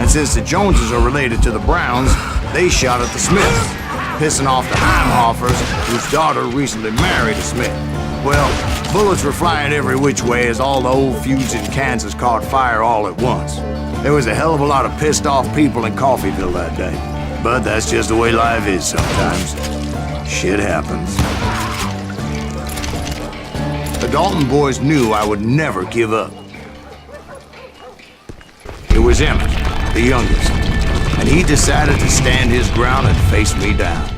[SPEAKER 2] And since the Joneses are related to the Browns, they shot at the Smiths, pissing off the Heimhoffers, whose daughter recently married a Smith. Well, bullets were flying every which way as all the old feuds in Kansas caught fire all at once. There was a hell of a lot of pissed off people in Coffeyville that day. But that's just the way life is sometimes. Shit happens. The Dalton boys knew I would never give up. It was Emmett, the youngest, and he decided to stand his ground and face me down.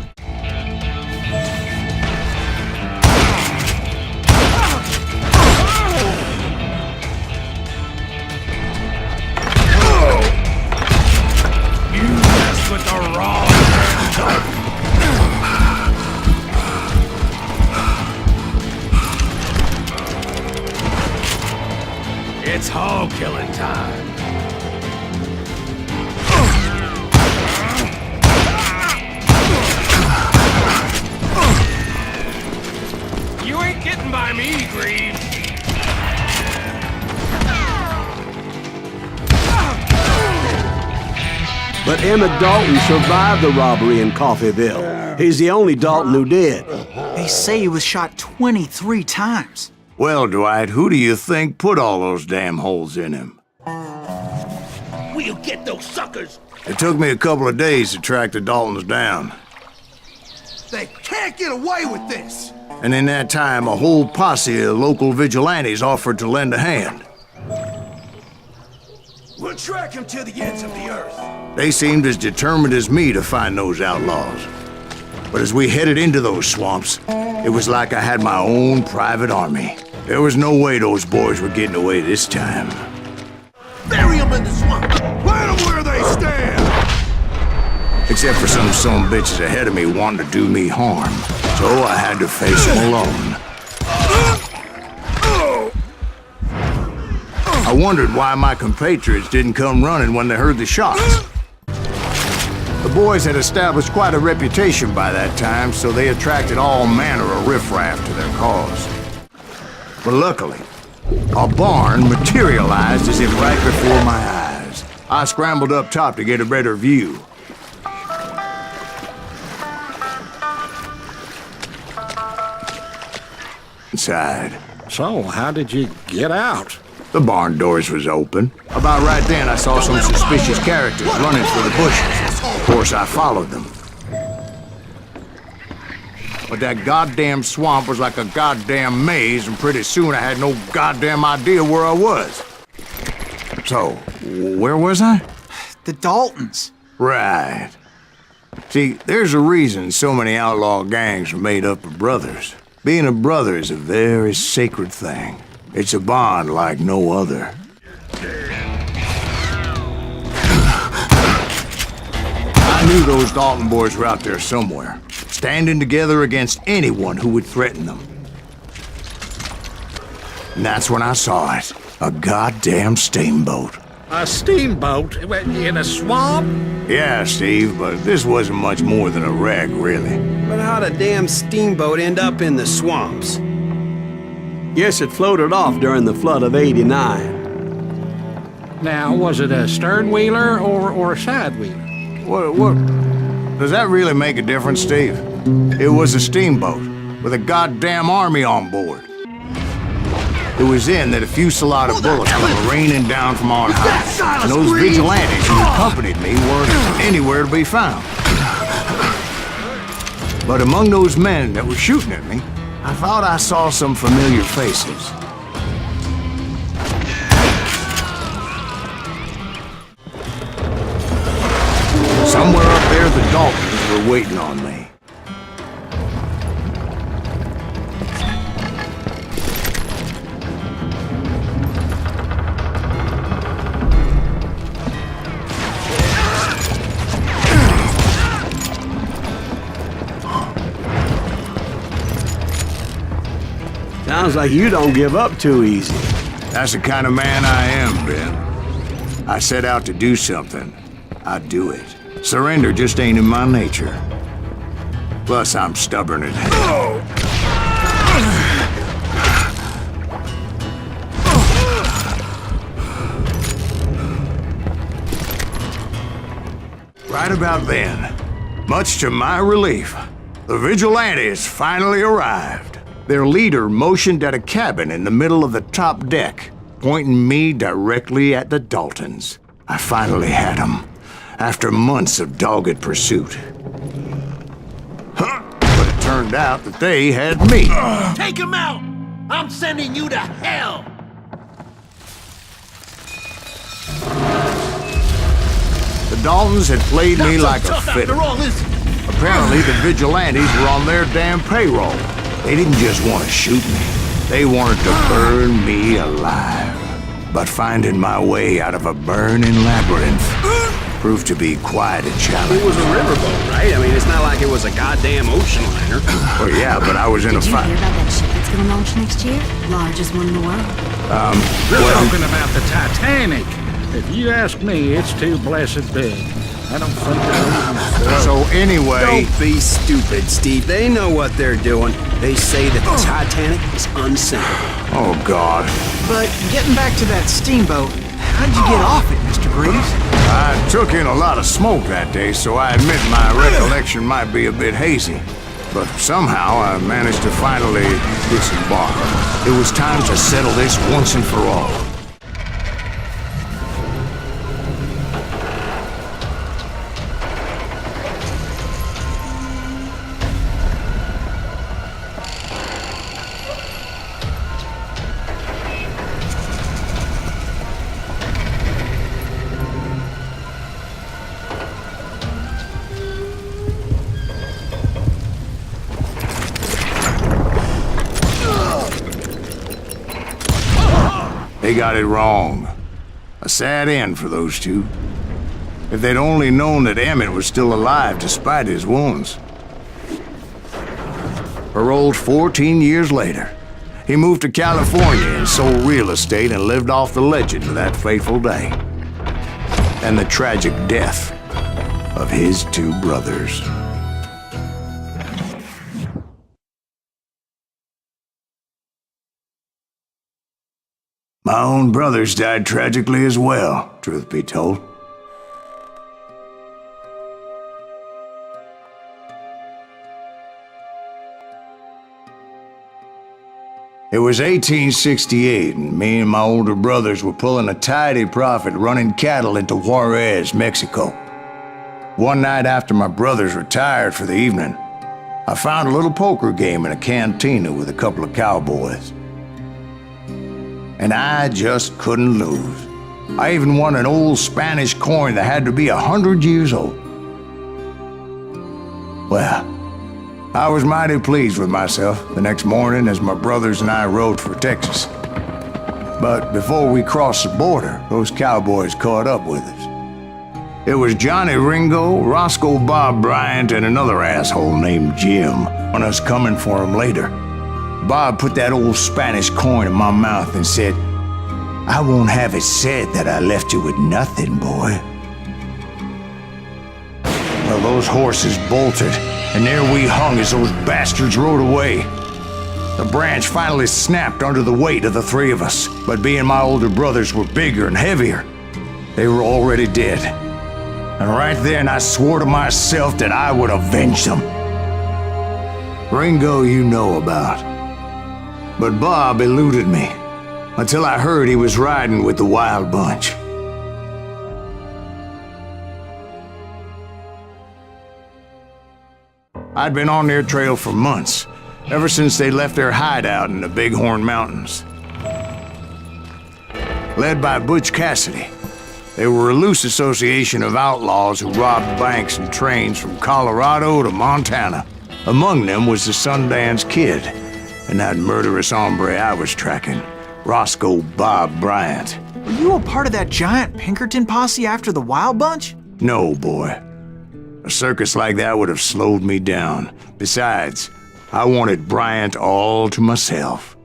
[SPEAKER 6] You mess with the wrong person. It's hog killing time. You ain't getting by me, Greaves.
[SPEAKER 1] But Emmett Dalton survived the robbery in Coffeyville. He's the only Dalton who did.
[SPEAKER 3] They say he was shot 23 times.
[SPEAKER 2] Well, Dwight, who do you think put all those damn holes in him?
[SPEAKER 6] We'll get those suckers.
[SPEAKER 2] It took me a couple of days to track the Daltons down.
[SPEAKER 6] They can't get away with this.
[SPEAKER 2] And in that time, a whole posse of local vigilantes offered to lend a hand.
[SPEAKER 6] We'll track him to the ends of the earth.
[SPEAKER 2] They seemed as determined as me to find those outlaws. But as we headed into those swamps, it was like I had my own private army. There was no way those boys were getting away this time.
[SPEAKER 6] Bury them in the swamp. Plant them where they stand.
[SPEAKER 2] Except for some bitches ahead of me wanting to do me harm. So I had to face them alone. I wondered why my compatriots didn't come running when they heard the shots. The boys had established quite a reputation by that time, so they attracted all manner of riffraff to their cause. But luckily, a barn materialized as if right before my eyes. I scrambled up top to get a better view. Inside.
[SPEAKER 5] So, how did you get out?
[SPEAKER 2] The barn doors was open. About right then, I saw some suspicious characters running for the bushes. Of course, I followed them. But that goddamn swamp was like a goddamn maze, and pretty soon I had no goddamn idea where I was. So, where was I?
[SPEAKER 3] The Daltons.
[SPEAKER 2] Right. See, there's a reason so many outlaw gangs are made up of brothers. Being a brother is a very sacred thing. It's a bond like no other. I knew those Dalton boys were out there somewhere, standing together against anyone who would threaten them. And that's when I saw it. A goddamn steamboat.
[SPEAKER 5] A steamboat in a swamp?
[SPEAKER 2] Yeah, Steve, but this wasn't much more than a wreck, really.
[SPEAKER 7] But how'd a damn steamboat end up in the swamps?
[SPEAKER 1] Yes, it floated off during the flood of '89.
[SPEAKER 5] Now, was it a stern wheeler or a side wheeler?
[SPEAKER 2] What? Does that really make a difference, Steve? It was a steamboat with a goddamn army on board. It was then that a fusillade of bullets came raining down from on high, and those vigilantes who accompanied me weren't anywhere to be found. But among those men that were shooting at me, I thought I saw some familiar faces. Somewhere up there, the Daltons were waiting on me.
[SPEAKER 1] Sounds like you don't give up too easy.
[SPEAKER 2] That's the kind of man I am, Ben. I set out to do something. I do it. Surrender just ain't in my nature. Plus, I'm stubborn as hell. Right about then, much to my relief, the vigilantes finally arrived. Their leader motioned at a cabin in the middle of the top deck, pointing me directly at the Daltons. I finally had them. after months of dogged pursuit. But it turned out that they had me.
[SPEAKER 6] Take him out! I'm sending you to hell!
[SPEAKER 2] The Daltons had played me like a
[SPEAKER 6] tough
[SPEAKER 2] fiddle.
[SPEAKER 6] after all this.
[SPEAKER 2] Apparently, the vigilantes were on their damn payroll. They didn't just want to shoot me. They wanted to burn me alive. But finding my way out of a burning labyrinth proved to be quite a challenge.
[SPEAKER 7] It was a riverboat, right? I mean, it's not like it was a goddamn ocean liner.
[SPEAKER 2] Well, yeah, but I was in a
[SPEAKER 4] Did you
[SPEAKER 2] fight.
[SPEAKER 4] hear about that ship that's gonna launch next year? Largest one in the world.
[SPEAKER 5] We're talking about the Titanic. If you ask me, it's too blessed big. I don't think it'll even
[SPEAKER 2] So anyway,
[SPEAKER 7] Don't be stupid, Steve. They know what they're doing. They say that the Titanic is unsinkable.
[SPEAKER 2] oh God.
[SPEAKER 3] But getting back to that steamboat, how'd you get off it, Mr. Greaves?
[SPEAKER 2] I took in a lot of smoke that day, so I admit my recollection might be a bit hazy. But somehow I managed to finally disembark. It was time to settle this once and for all. They got it wrong. A sad end for those two. If they'd only known that Emmett was still alive despite his wounds. Paroled 14 years later, he moved to California and sold real estate and lived off the legend of that fateful day. And the tragic death of his two brothers. My own brothers died tragically as well, truth be told. It was 1868, and me and my older brothers were pulling a tidy profit running cattle into Juarez, Mexico. One night after my brothers retired for the evening, I found a little poker game in a cantina with a couple of cowboys. And I just couldn't lose. I even won an old Spanish coin that had to be 100 years old. Well, I was mighty pleased with myself the next morning as my brothers and I rode for Texas. But before we crossed the border, those cowboys caught up with us. It was Johnny Ringo, Roscoe Bob Bryant, and another asshole named Jim on us coming for him later. Bob put that old Spanish coin in my mouth and said, "I won't have it said that I left you with nothing, boy." Well, those horses bolted, and there we hung as those bastards rode away. The branch finally snapped under the weight of the three of us, but being my older brothers were bigger and heavier, they were already dead. And right then I swore to myself that I would avenge them. Ringo you know about. But Bob eluded me, until I heard he was riding with the Wild Bunch. I'd been on their trail for months, ever since they left their hideout in the Bighorn Mountains. Led by Butch Cassidy, they were a loose association of outlaws who robbed banks and trains from Colorado to Montana. Among them was the Sundance Kid, and that murderous hombre I was tracking, Roscoe Bob Bryant.
[SPEAKER 3] Were you a part of that giant Pinkerton posse after the Wild Bunch?
[SPEAKER 2] No, boy. A circus like that would have slowed me down. Besides, I wanted Bryant all to myself.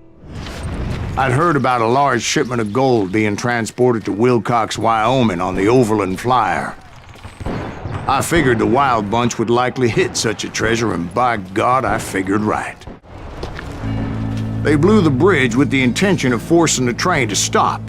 [SPEAKER 2] I'd heard about a large shipment of gold being transported to Wilcox, Wyoming on the Overland Flyer. I figured the Wild Bunch would likely hit such a treasure, and by God, I figured right. They blew the bridge with the intention of forcing the train to stop.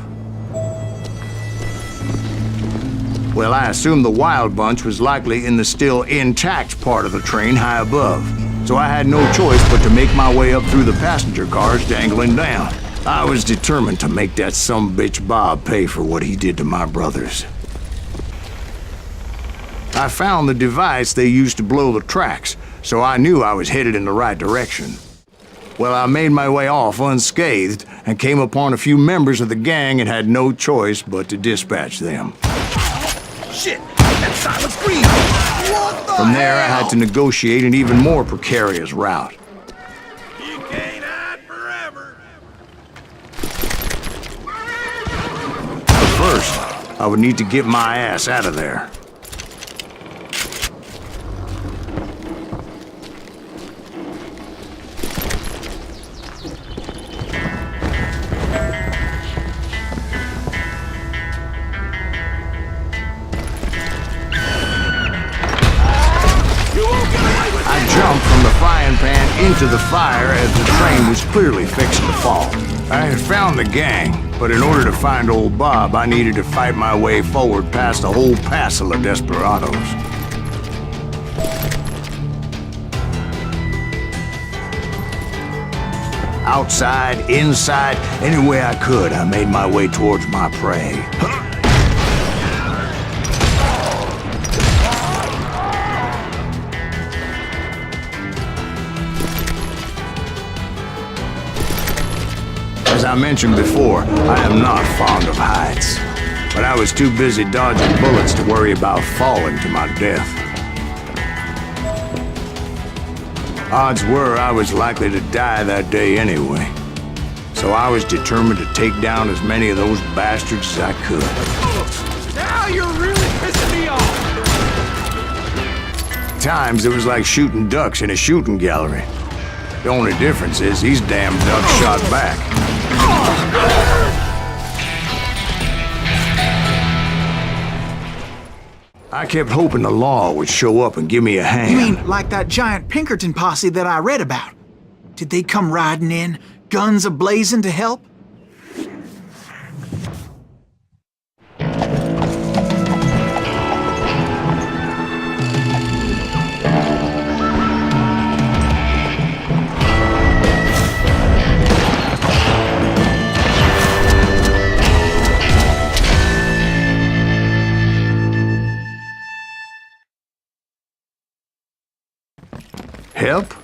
[SPEAKER 2] Well, I assumed the Wild Bunch was likely in the still intact part of the train high above, so I had no choice but to make my way up through the passenger cars dangling down. I was determined to make that sumbitch Bob pay for what he did to my brothers. I found the device they used to blow the tracks, so I knew I was headed in the right direction. Well, I made my way off unscathed and came upon a few members of the gang and had no choice but to dispatch them.
[SPEAKER 6] Shit! That's Silence Green! What the
[SPEAKER 2] From there, I
[SPEAKER 6] hell?
[SPEAKER 2] had to negotiate an even more precarious route.
[SPEAKER 6] You can't hide forever!
[SPEAKER 2] But first, I would need to get my ass out of there. I jumped from the frying pan into the fire as the train was clearly fixing to fall. I had found the gang, but in order to find old Bob, I needed to fight my way forward past a whole passel of desperados. Outside, inside, any way I could, I made my way towards my prey. As I mentioned before, I am not fond of heights, but I was too busy dodging bullets to worry about falling to my death. Odds were I was likely to die that day anyway, so I was determined to take down as many of those bastards as I could.
[SPEAKER 6] Now you're really pissing me off!
[SPEAKER 2] At times, it was like shooting ducks in a shooting gallery. The only difference is these damn ducks shot back. I kept hoping the law would show up and give me a hand.
[SPEAKER 3] You mean like that giant Pinkerton posse that I read about? Did they come riding in, guns a-blazing to help?
[SPEAKER 2] Help?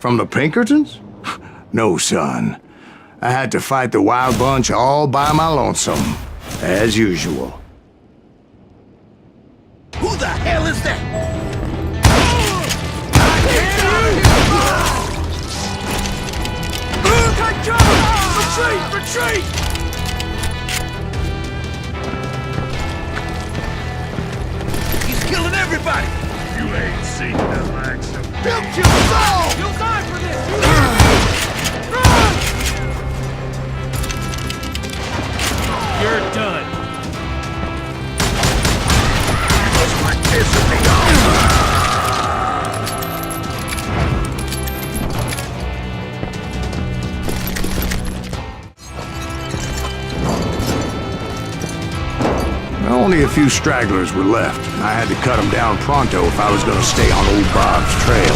[SPEAKER 2] From the Pinkertons? No, son. I had to fight the Wild Bunch all by my lonesome, as usual.
[SPEAKER 6] Who the hell is that? Retreat! Retreat! He's killing everybody! You ain't seen the likes of... He'll kill us all! You'll die for this! Run! You're done. Just like this with me on.
[SPEAKER 2] Only a few stragglers were left. I had to cut them down pronto if I was going to stay on old Bob's trail.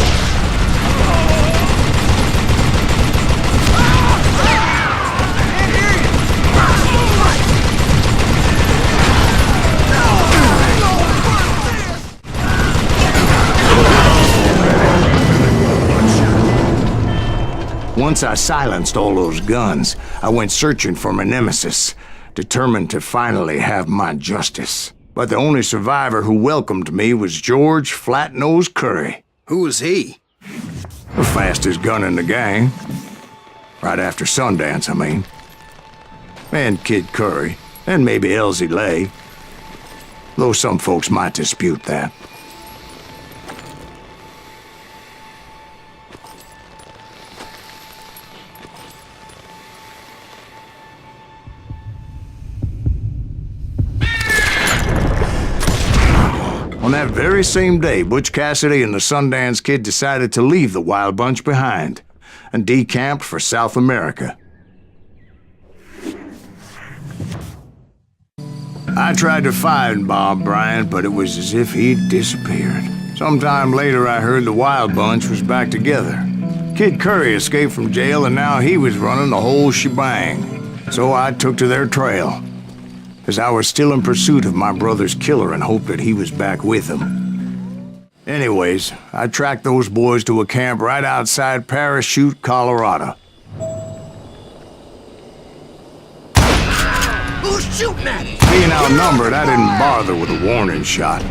[SPEAKER 2] Once I silenced all those guns, I went searching for my nemesis, determined to finally have my justice. But the only survivor who welcomed me was George Flat-Nosed Curry.
[SPEAKER 7] Who was he?
[SPEAKER 2] The fastest gun in the gang. Right after Sundance, I mean. And Kid Curry, and maybe Elsie Lay. Though some folks might dispute that. On that very same day, Butch Cassidy and the Sundance Kid decided to leave the Wild Bunch behind and decamped for South America. I tried to find Bob Bryant, but it was as if he'd disappeared. Sometime later, I heard the Wild Bunch was back together. Kid Curry escaped from jail, and now he was running the whole shebang. So I took to their trail, as I was still in pursuit of my brother's killer and hoped that he was back with him. Anyways, I tracked those boys to a camp right outside Parachute, Colorado.
[SPEAKER 6] Who's shooting at us?
[SPEAKER 2] Being outnumbered, I didn't bother with a warning shot.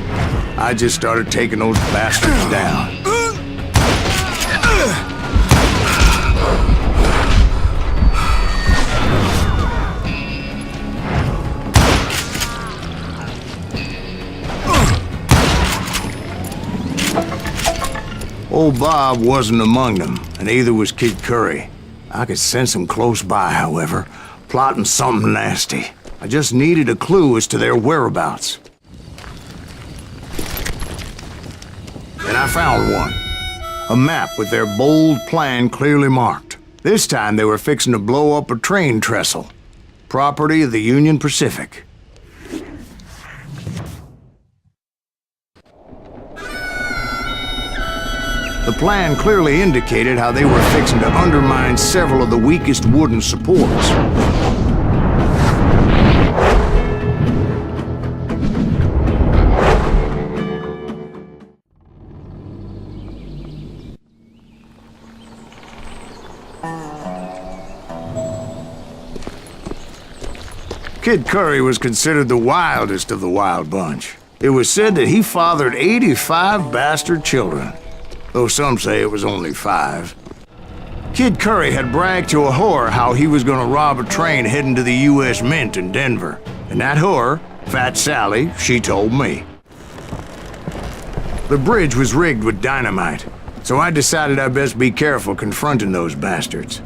[SPEAKER 2] I just started taking those bastards down. Old Bob wasn't among them, and neither was Kid Curry. I could sense him close by, however, plotting something nasty. I just needed a clue as to their whereabouts. And I found one. A map with their bold plan clearly marked. This time they were fixing to blow up a train trestle. Property of the Union Pacific. The plan clearly indicated how they were fixing to undermine several of the weakest wooden supports. Kid Curry was considered the wildest of the wild bunch. It was said that he fathered 85 bastard children, though some say it was only 5. Kid Curry had bragged to a whore how he was gonna rob a train heading to the U.S. Mint in Denver. And that whore, Fat Sally, she told me. The bridge was rigged with dynamite, so I decided I'd best be careful confronting those bastards.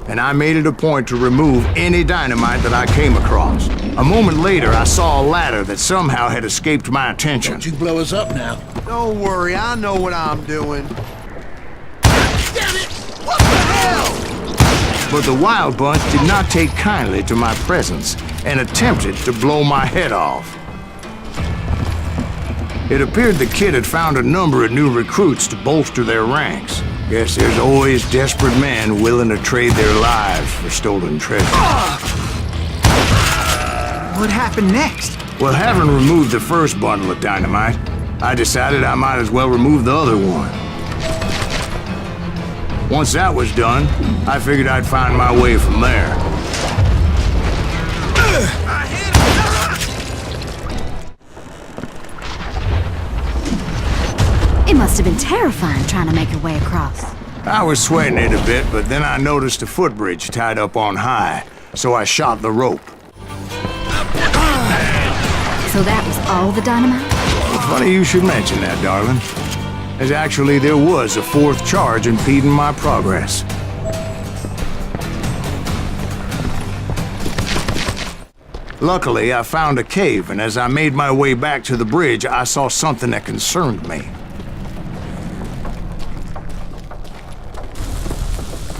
[SPEAKER 2] And I made it a point to remove any dynamite that I came across. A moment later, I saw a ladder that somehow had escaped my attention.
[SPEAKER 6] Don't you blow us up now.
[SPEAKER 9] Don't worry, I know what I'm doing.
[SPEAKER 6] Damn it! What the hell?
[SPEAKER 2] But the Wild Bunch did not take kindly to my presence and attempted to blow my head off. It appeared the kid had found a number of new recruits to bolster their ranks. Guess there's always desperate men willing to trade their lives for stolen treasure.
[SPEAKER 3] What happened next?
[SPEAKER 2] Well, having removed the first bundle of dynamite, I decided I might as well remove the other one. Once that was done, I figured I'd find my way from there.
[SPEAKER 4] It must have been terrifying trying to make your way across.
[SPEAKER 2] I was sweating it a bit, but then I noticed a footbridge tied up on high, so I shot the rope.
[SPEAKER 4] So that was all the dynamite?
[SPEAKER 2] Funny you should mention that, darling. As actually there was a fourth charge impeding my progress. Luckily, I found a cave, and as I made my way back to the bridge, I saw something that concerned me.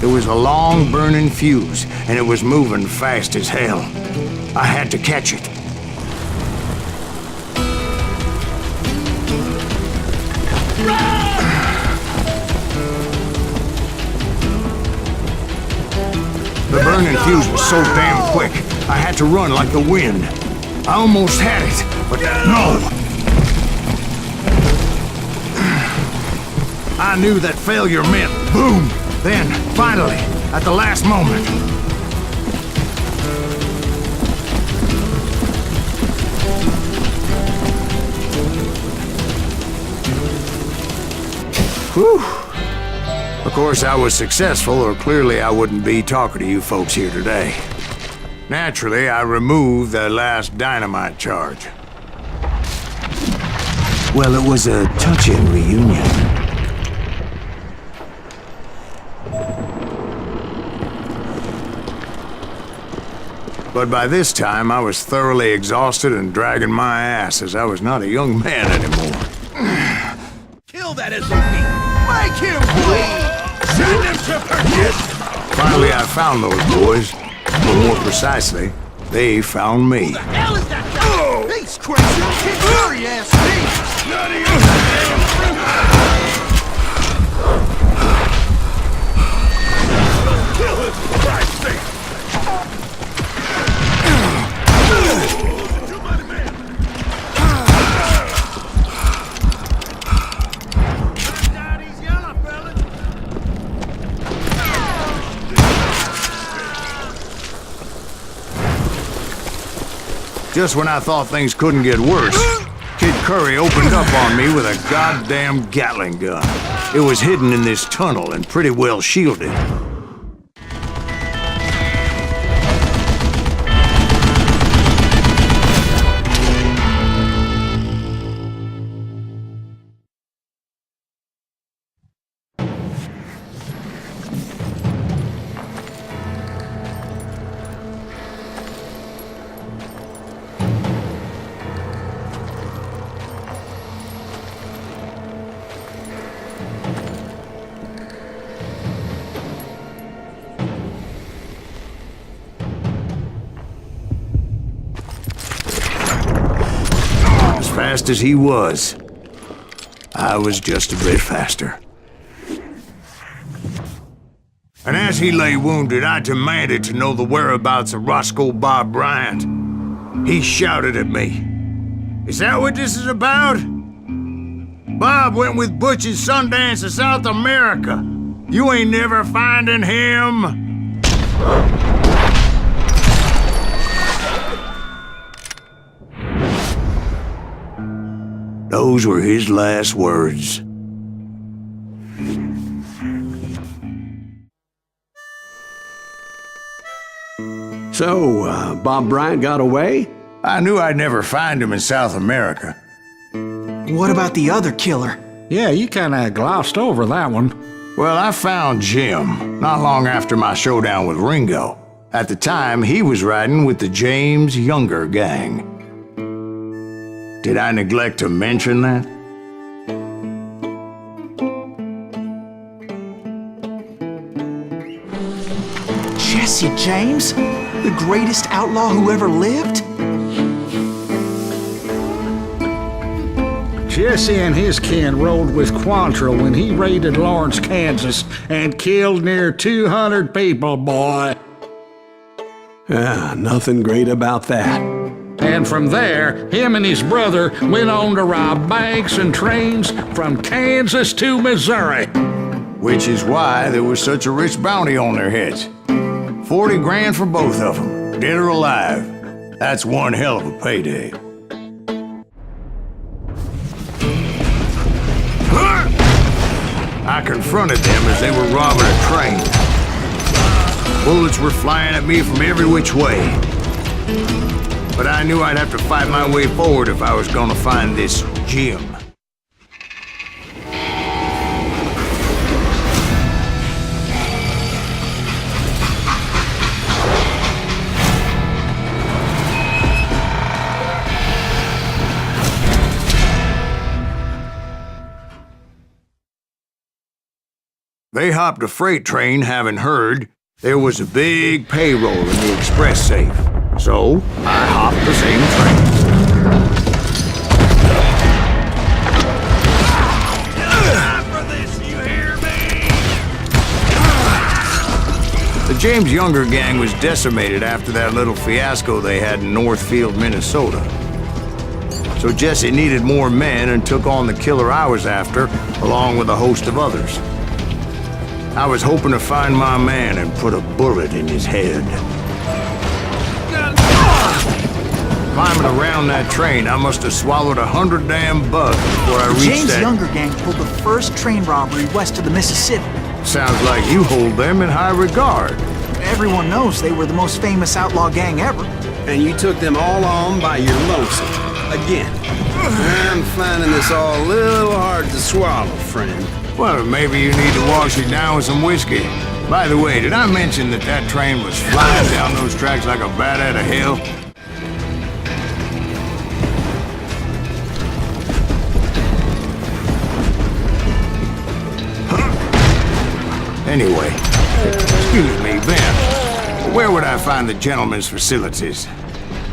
[SPEAKER 2] It was a long burning fuse, and it was moving fast as hell. I had to catch it. The burning fuse was so damn quick, I had to run like the wind. I almost had it, but no! I knew that failure meant boom! Then, finally, at the last moment. Whew. Of course, I was successful, or clearly I wouldn't be talking to you folks here today. Naturally, I removed that last dynamite charge. Well, it was a touching reunion. But by this time, I was thoroughly exhausted and dragging my ass as I was not a young man anymore.
[SPEAKER 6] Kill that SOB! Make him bleed! Send him to perdition!
[SPEAKER 2] Finally, I found those boys. Or more precisely, they found me.
[SPEAKER 6] What the hell is that guy? He's crazy! Kid Curry ass me! None of you kill him, for Christ's sake!
[SPEAKER 2] Just when I thought things couldn't get worse, Kid Curry opened up on me with a goddamn Gatling gun. It was hidden in this tunnel and pretty well shielded. Fast as he was, I was just a bit faster. And as he lay wounded, I demanded to know the whereabouts of Roscoe Bob Bryant. He shouted at me, "Is that what this is about? Bob went with Butch's Sundance to South America. You ain't never finding him." Those were his last words.
[SPEAKER 1] So, Bob Bryant got away?
[SPEAKER 2] I knew I'd never find him in South America.
[SPEAKER 3] What about the other killer?
[SPEAKER 5] Yeah, you kinda glossed over that one.
[SPEAKER 2] Well, I found Jim not long after my showdown with Ringo. At the time, he was riding with the James Younger gang. Did I neglect to mention that?
[SPEAKER 3] Jesse James? The greatest outlaw who ever lived?
[SPEAKER 5] Jesse and his kin rode with Quantrill when he raided Lawrence, Kansas, and killed near 200 people, boy.
[SPEAKER 1] Nothing great about that.
[SPEAKER 5] And from there, him and his brother went on to rob banks and trains from Kansas to Missouri.
[SPEAKER 2] Which is why there was such a rich bounty on their heads. 40 grand for both of them, dead or alive. That's one hell of a payday. I confronted them as they were robbing a train. Bullets were flying at me from every which way. But I knew I'd have to fight my way forward if I was gonna find this Jim. They hopped a freight train, having heard there was a big payroll in the express safe. So, I hopped the same train.
[SPEAKER 6] For this, you hear me?
[SPEAKER 2] The James Younger gang was decimated after that little fiasco they had in Northfield, Minnesota. So Jesse needed more men and took on the killer I was after, along with a host of others. I was hoping to find my man and put a bullet in his head. Climbing around that train, I must have swallowed 100 damn bugs before I reached
[SPEAKER 3] James
[SPEAKER 2] that...
[SPEAKER 3] Younger gang pulled the first train robbery west of the Mississippi.
[SPEAKER 2] Sounds like you hold them in high regard.
[SPEAKER 3] Everyone knows they were the most famous outlaw gang ever.
[SPEAKER 7] And you took them all on by your lonesome. Again. I'm finding this all a little hard to swallow, friend.
[SPEAKER 2] Well, maybe you need to wash it down with some whiskey. By the way, did I mention that that train was flying down those tracks like a bat out of hell? Anyway, excuse me, Ben. Where would I find the gentleman's facilities?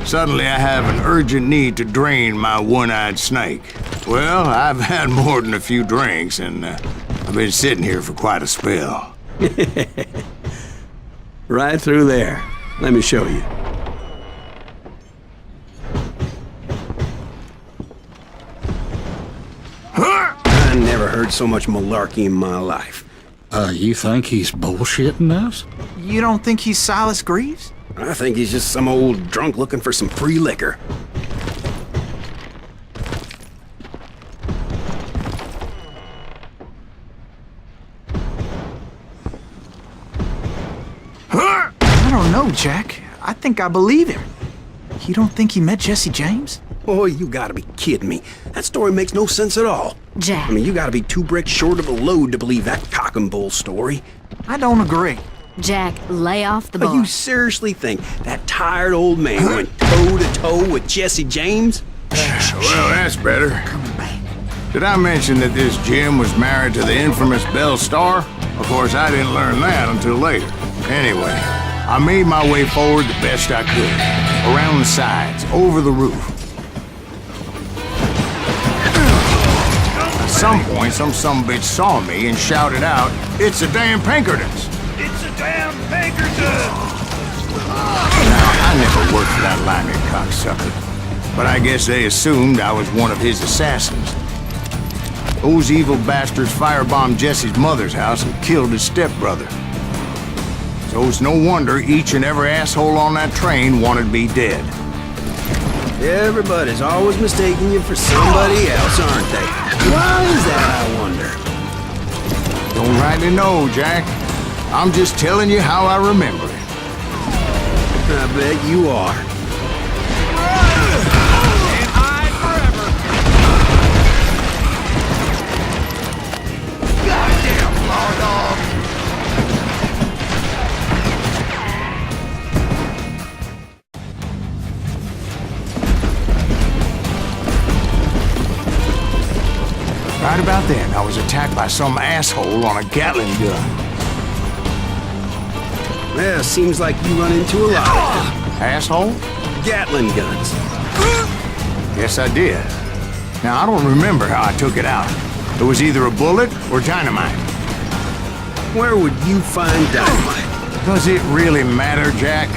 [SPEAKER 2] Suddenly I have an urgent need to drain my one-eyed snake. Well, I've had more than a few drinks, and I've been sitting here for quite a spell.
[SPEAKER 1] Right through there. Let me show you.
[SPEAKER 7] I never heard so much malarkey in my life.
[SPEAKER 5] You think he's bullshitting us?
[SPEAKER 3] You don't think he's Silas Greaves?
[SPEAKER 7] I think he's just some old drunk looking for some free liquor.
[SPEAKER 3] I don't know, Jack. I think I believe him. You don't think he met Jesse James?
[SPEAKER 7] Oh, you gotta be kidding me. That story makes no sense at all.
[SPEAKER 4] Jack.
[SPEAKER 7] I mean, you gotta be 2 bricks short of a load to believe that cock and bull story.
[SPEAKER 3] I don't agree.
[SPEAKER 4] Jack, lay off the
[SPEAKER 7] But
[SPEAKER 4] bar.
[SPEAKER 7] you seriously think that tired old man went toe-to-toe with Jesse James?
[SPEAKER 2] Well, that's better. Did I mention that this Jim was married to the infamous Belle Starr? Of course, I didn't learn that until later. Anyway, I made my way forward the best I could. Around the sides, over the roof. At some point, some sumbitch saw me and shouted out, "It's a damn Pinkertons!"
[SPEAKER 6] It's a damn Pinkerton!
[SPEAKER 2] Now, I never worked for that limey cocksucker, but I guess they assumed I was one of his assassins. Those evil bastards firebombed Jesse's mother's house and killed his stepbrother. So it's no wonder each and every asshole on that train wanted me dead.
[SPEAKER 7] Everybody's always mistaking you for somebody else, aren't they? Why is that, I wonder?
[SPEAKER 2] Don't rightly know, Jack. I'm just telling you how I remember it.
[SPEAKER 7] I bet you are.
[SPEAKER 6] Can't hide forever! Goddamn law dog!
[SPEAKER 2] Right about then, I was attacked by some asshole on a Gatling gun.
[SPEAKER 7] Yeah, seems like you run into a lot of them.
[SPEAKER 2] Asshole?
[SPEAKER 7] Gatling guns.
[SPEAKER 2] Yes, I did. Now, I don't remember how I took it out. It was either a bullet or dynamite.
[SPEAKER 7] Where would you find dynamite?
[SPEAKER 2] Does it really matter, Jack?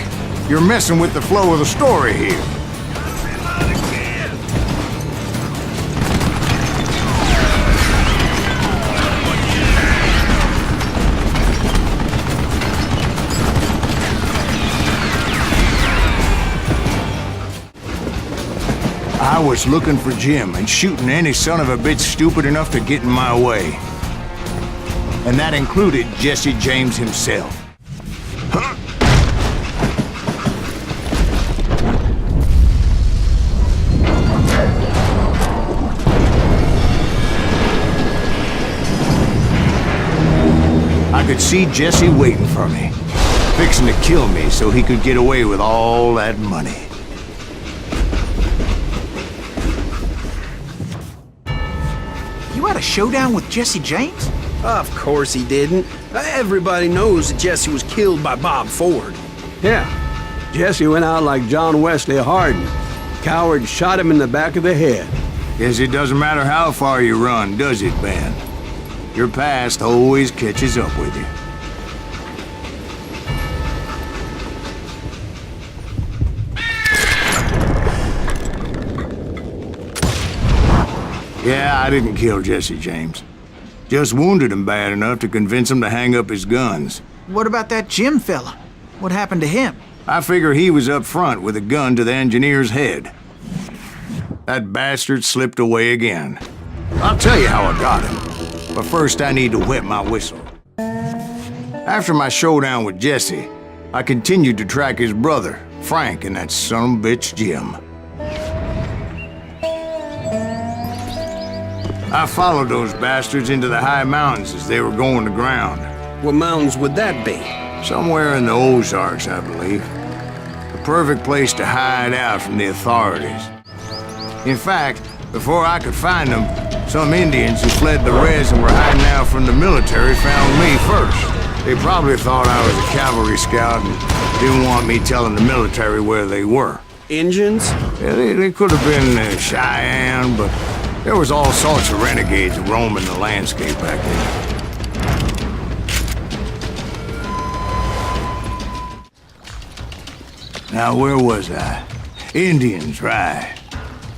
[SPEAKER 2] You're messing with the flow of the story here. I was looking for Jim and shooting any son of a bitch stupid enough to get in my way. And that included Jesse James himself. I could see Jesse waiting for me, fixing to kill me so he could get away with all that money.
[SPEAKER 3] You had a showdown with Jesse James?
[SPEAKER 7] Of course he didn't. Everybody knows that Jesse was killed by Bob Ford.
[SPEAKER 1] Yeah, Jesse went out like John Wesley Hardin. Coward shot him in the back of the head.
[SPEAKER 2] Guess it doesn't matter how far you run, does it, Ben? Your past always catches up with you. Yeah, I didn't kill Jesse James. Just wounded him bad enough to convince him to hang up his guns.
[SPEAKER 3] What about that Jim fella? What happened to him?
[SPEAKER 2] I figure he was up front with a gun to the engineer's head. That bastard slipped away again. I'll tell you how I got him. But first I need to wet my whistle. After my showdown with Jesse, I continued to track his brother, Frank, and that sumbitch Jim. I followed those bastards into the high mountains as they were going to ground.
[SPEAKER 7] What mountains would that be?
[SPEAKER 2] Somewhere in the Ozarks, I believe. The perfect place to hide out from the authorities. In fact, before I could find them, some Indians who fled the res and were hiding out from the military found me first. They probably thought I was a cavalry scout and didn't want me telling the military where they were.
[SPEAKER 7] Indians?
[SPEAKER 2] Yeah, they could have been Cheyenne, but there was all sorts of renegades roaming the landscape back then. Now, where was I? Indians, right.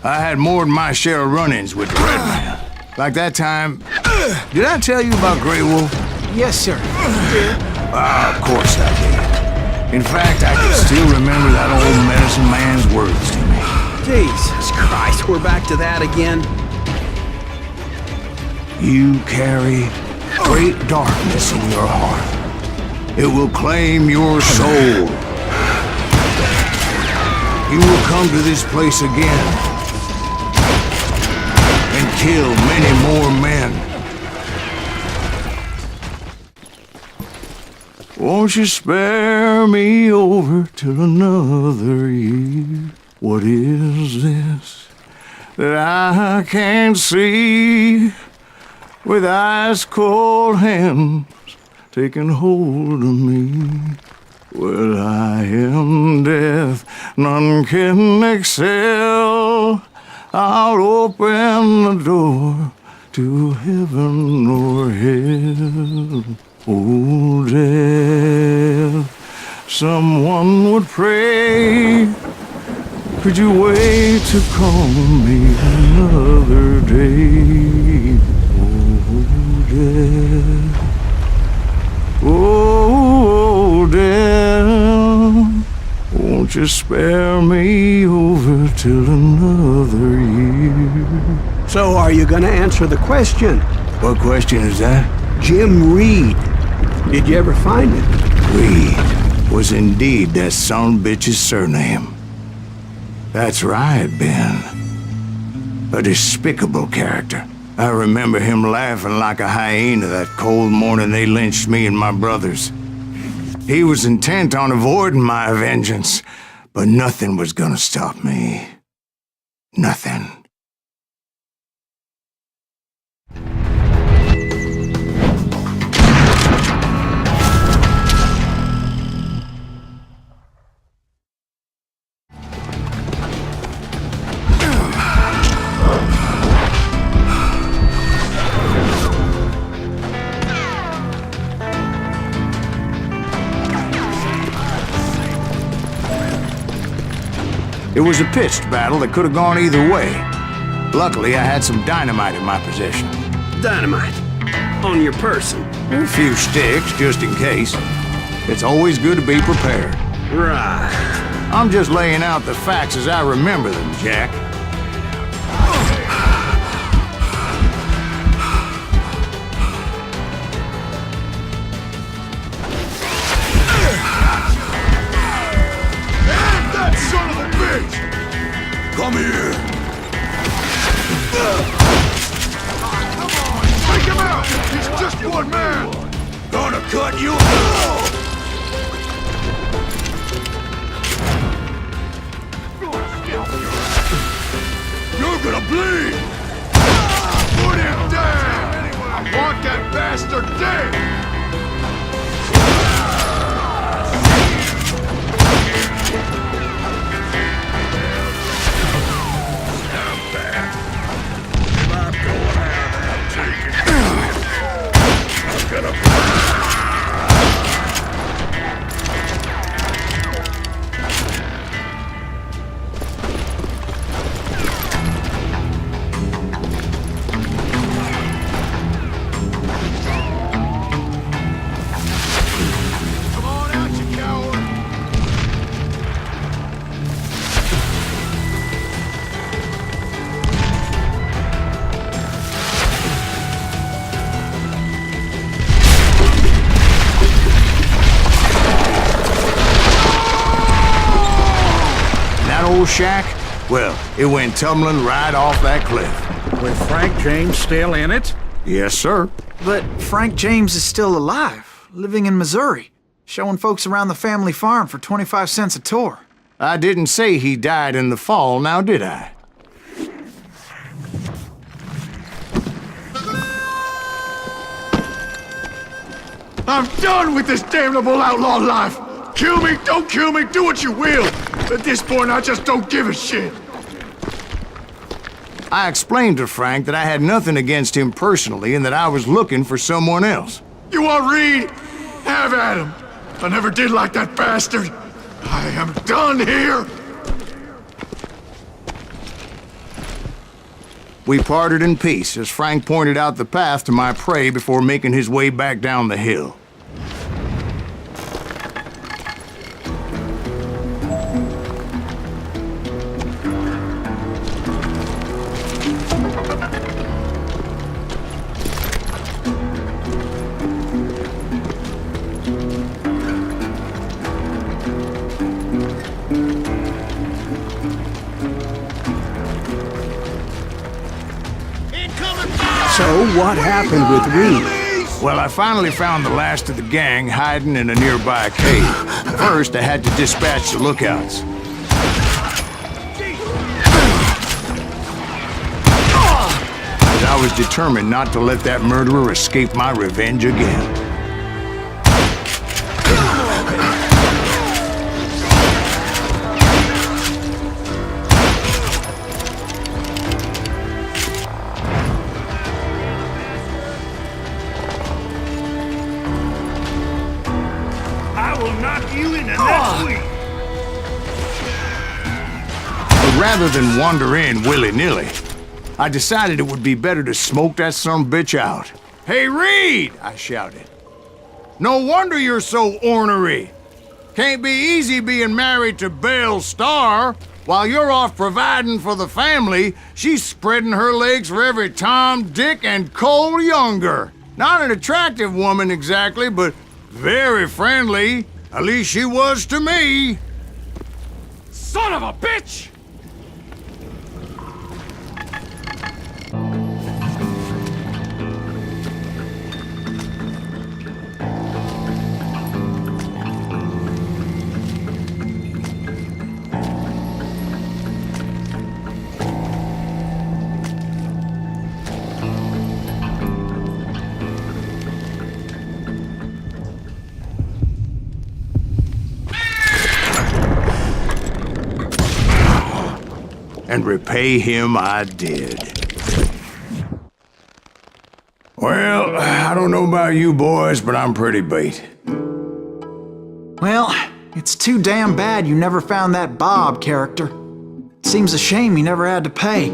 [SPEAKER 2] I had more than my share of run-ins with the Red Man. Like that time... Did I tell you about Grey Wolf?
[SPEAKER 3] Yes, sir.
[SPEAKER 2] Of course I did. In fact, I can still remember that old medicine man's words to me.
[SPEAKER 7] Jesus Christ, we're back to that again?
[SPEAKER 2] You carry great darkness in your heart. It will claim your soul. You will come to this place again and kill many more men. Won't you spare me over till another year? What is this that I can't see? With ice cold hands taking hold of me. Well, I am death, none can excel. I'll open the door to heaven or hell. Oh, death, someone would pray. Could you wait to call me another day? Oh, death, won't you spare me over till another year?
[SPEAKER 1] So are you gonna answer the question?
[SPEAKER 2] What question is that?
[SPEAKER 1] Jim Reed. Did you ever find it?
[SPEAKER 2] Reed was indeed that son-bitch's surname. That's right, Ben. A despicable character. I remember him laughing like a hyena that cold morning they lynched me and my brothers. He was intent on avoiding my vengeance, but nothing was gonna stop me. Nothing. It was a pitched battle that could have gone either way. Luckily, I had some dynamite in my possession.
[SPEAKER 7] Dynamite. On your person.
[SPEAKER 2] A few sticks, just in case. It's always good to be prepared.
[SPEAKER 7] Right.
[SPEAKER 2] I'm just laying out the facts as I remember them, Jack.
[SPEAKER 6] Come here! Come on! Take him out! He's just one man! Gonna cut you off! You're gonna bleed! Put him down! I want that bastard dead!
[SPEAKER 2] Shack? Well, it went tumbling right off that cliff.
[SPEAKER 5] With Frank James still in it?
[SPEAKER 2] Yes, sir.
[SPEAKER 3] But Frank James is still alive, living in Missouri, showing folks around the family farm for 25 cents a tour.
[SPEAKER 2] I didn't say he died in the fall, now did I?
[SPEAKER 6] I'm done with this damnable outlaw life! Kill me, don't kill me, do what you will! At this point, I just don't give a shit!
[SPEAKER 2] I explained to Frank that I had nothing against him personally and that I was looking for someone else.
[SPEAKER 6] You want Reed? Have at him! I never did like that bastard! I am done here!
[SPEAKER 2] We parted in peace as Frank pointed out the path to my prey before making his way back down the hill.
[SPEAKER 1] So what happened with Reed?
[SPEAKER 2] Well, I finally found the last of the gang hiding in a nearby cave. First, I had to dispatch the lookouts. But I was determined not to let that murderer escape my revenge again. Rather than wander in willy-nilly, I decided it would be better to smoke that sumbitch out. "Hey, Reed!" I shouted. "No wonder you're so ornery. Can't be easy being married to Belle Starr. While you're off providing for the family, she's spreading her legs for every Tom, Dick, and Cole Younger. Not an attractive woman exactly, but very friendly. At least she was to me."
[SPEAKER 6] Son of a bitch!
[SPEAKER 2] And repay him I did. Well, I don't know about you boys, but I'm pretty beat.
[SPEAKER 3] Well, it's too damn bad you never found that Bob character. Seems a shame he never had to pay.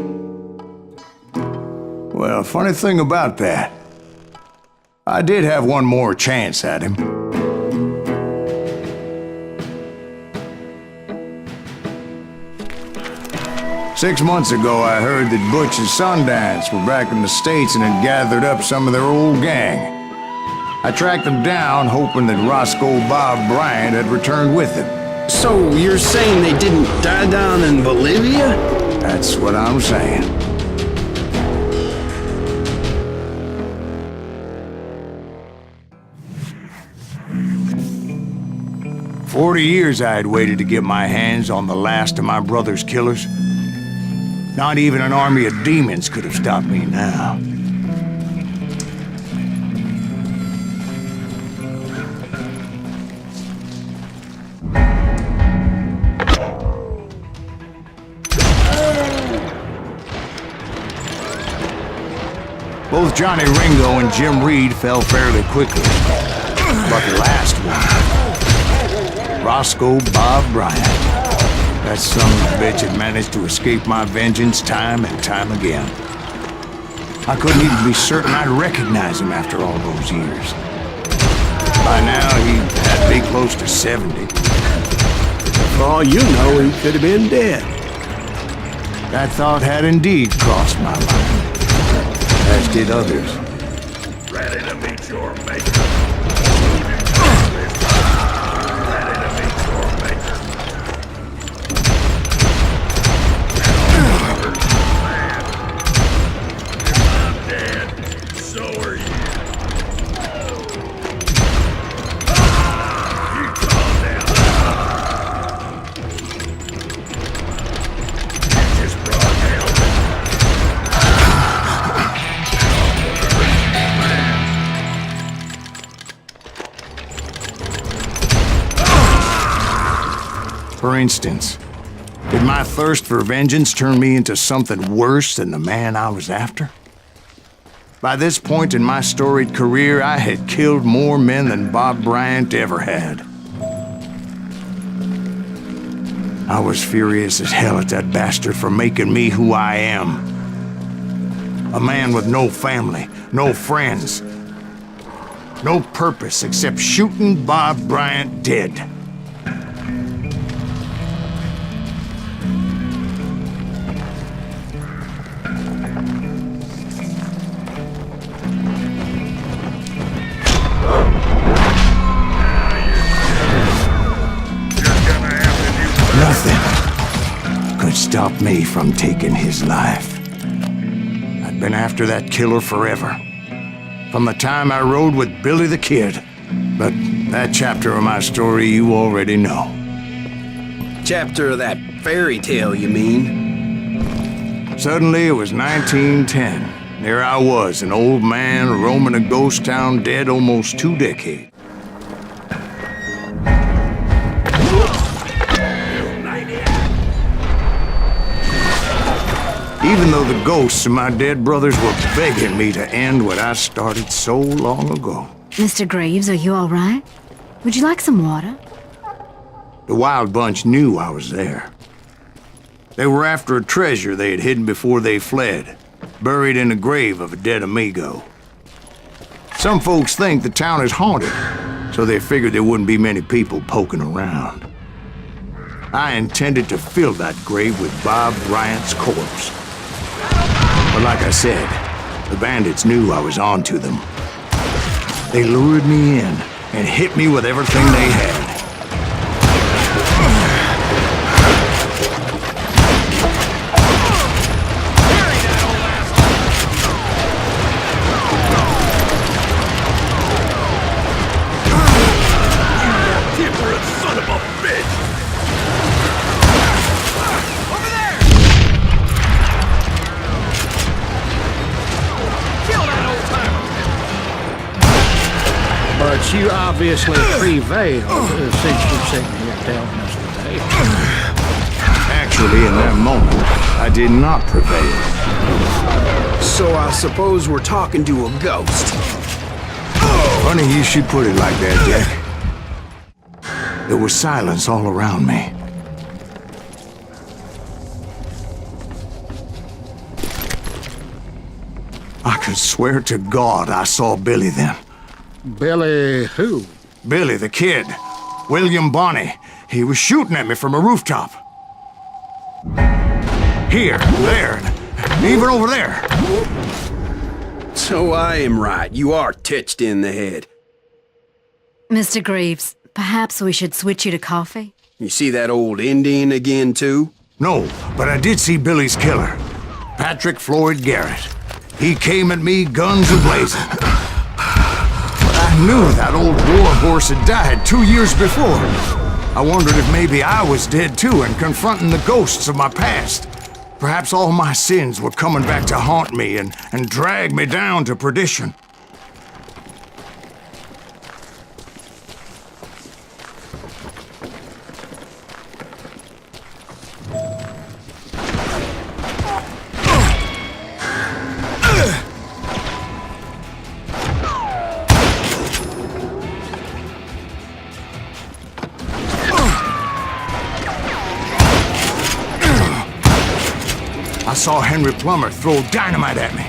[SPEAKER 2] Well, funny thing about that, I did have one more chance at him. 6 months ago, I heard that Butch and Sundance were back in the States and had gathered up some of their old gang. I tracked them down, hoping that Roscoe Bob Bryant had returned with them.
[SPEAKER 7] So you're saying they didn't die down in Bolivia?
[SPEAKER 2] That's what I'm saying. "40 years I had waited to get my hands on the last of my brother's killers. Not even an army of demons could have stopped me now." Both Johnny Ringo and Jim Reed fell fairly quickly. But the last one, Roscoe Bob Bryant, that son of a bitch had managed to escape my vengeance time and time again. I couldn't even be certain I'd recognize him after all those years. By now, he had to be close to 70.
[SPEAKER 1] For all you know, he could have been dead.
[SPEAKER 2] That thought had indeed crossed my mind, as did others.
[SPEAKER 6] Ready to meet your maker. Ready to meet your maker. If I'm dead, so are you. You calm down. You just brought hell.
[SPEAKER 2] For instance, did my thirst for vengeance turn me into something worse than the man I was after? By this point in my storied career, I had killed more men than Bob Bryant ever had. I was furious as hell at that bastard for making me who I am. A man with no family, no friends, no purpose except shooting Bob Bryant dead. could stop me from taking his life. I'd been after that killer forever. From the time I rode with Billy the Kid. But that chapter of my story you already know.
[SPEAKER 7] Chapter of that fairy tale, you mean?
[SPEAKER 2] Suddenly it was 1910. There I was, an old man roaming a ghost town dead almost 2 decades. Even though the ghosts of my dead brothers were begging me to end what I started so long ago.
[SPEAKER 4] Mr. Graves, are you all right? Would you like some water?
[SPEAKER 2] The Wild Bunch knew I was there. They were after a treasure they had hidden before they fled, buried in the grave of a dead amigo. Some folks think the town is haunted, so they figured there wouldn't be many people poking around. I intended to fill that grave with Bob Bryant's corpse. But like I said, the bandits knew I was on to them. They lured me in and hit me with everything they had.
[SPEAKER 6] Son of a bitch! Over there! Kill that old timer!
[SPEAKER 5] But you obviously prevailed since you're sitting here telling us today.
[SPEAKER 2] Actually, in that moment, I did not prevail.
[SPEAKER 7] So I suppose we're talking to a ghost.
[SPEAKER 2] Funny you should put it like that, Jack. There was silence all around me. I could swear to God I saw Billy then.
[SPEAKER 5] Billy who?
[SPEAKER 2] Billy the Kid. William Bonney. He was shooting at me from a rooftop. Here, there, and even over there.
[SPEAKER 7] So I am right. You are titched in the head.
[SPEAKER 4] Mr. Graves, perhaps we should switch you to coffee?
[SPEAKER 7] You see that old Indian again, too?
[SPEAKER 2] No, but I did see Billy's killer. Patrick Floyd Garrett. He came at me guns a-blazing. I knew that old war horse had died 2 years before. I wondered if maybe I was dead too and confronting the ghosts of my past. Perhaps all my sins were coming back to haunt me and drag me down to perdition. I saw Henry Plummer throw dynamite at me.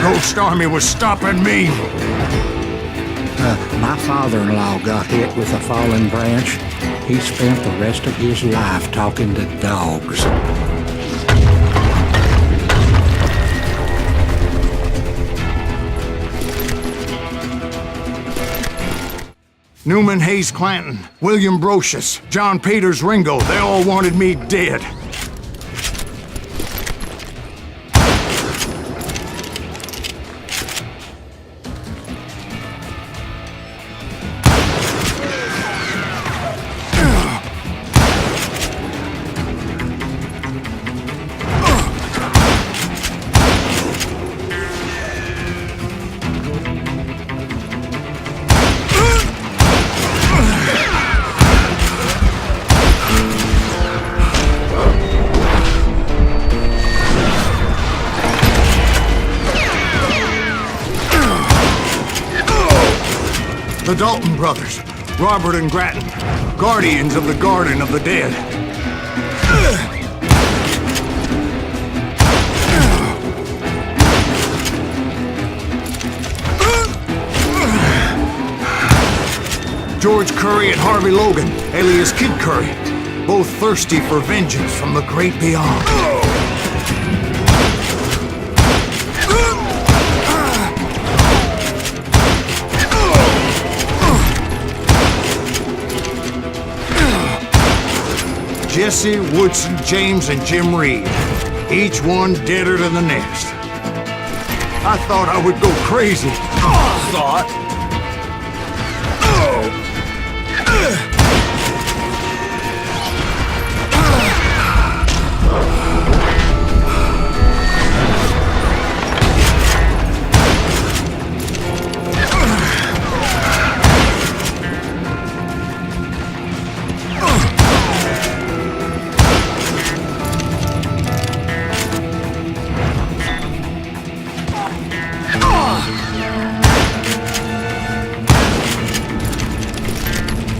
[SPEAKER 2] Ghost Army was stopping me.
[SPEAKER 5] my father-in-law got hit with a fallen branch, he spent the rest of his life talking to dogs.
[SPEAKER 2] Newman Hayes Clanton, William Brocious, John Peters Ringo, they all wanted me dead. The Dalton brothers, Robert and Grattan, guardians of the Garden of the Dead. George Curry and Harvey Logan, alias Kid Curry, both thirsty for vengeance from the great beyond. Jesse, Woodson, James, and Jim Reed. Each one deader than the next. I thought I would go crazy. Thought?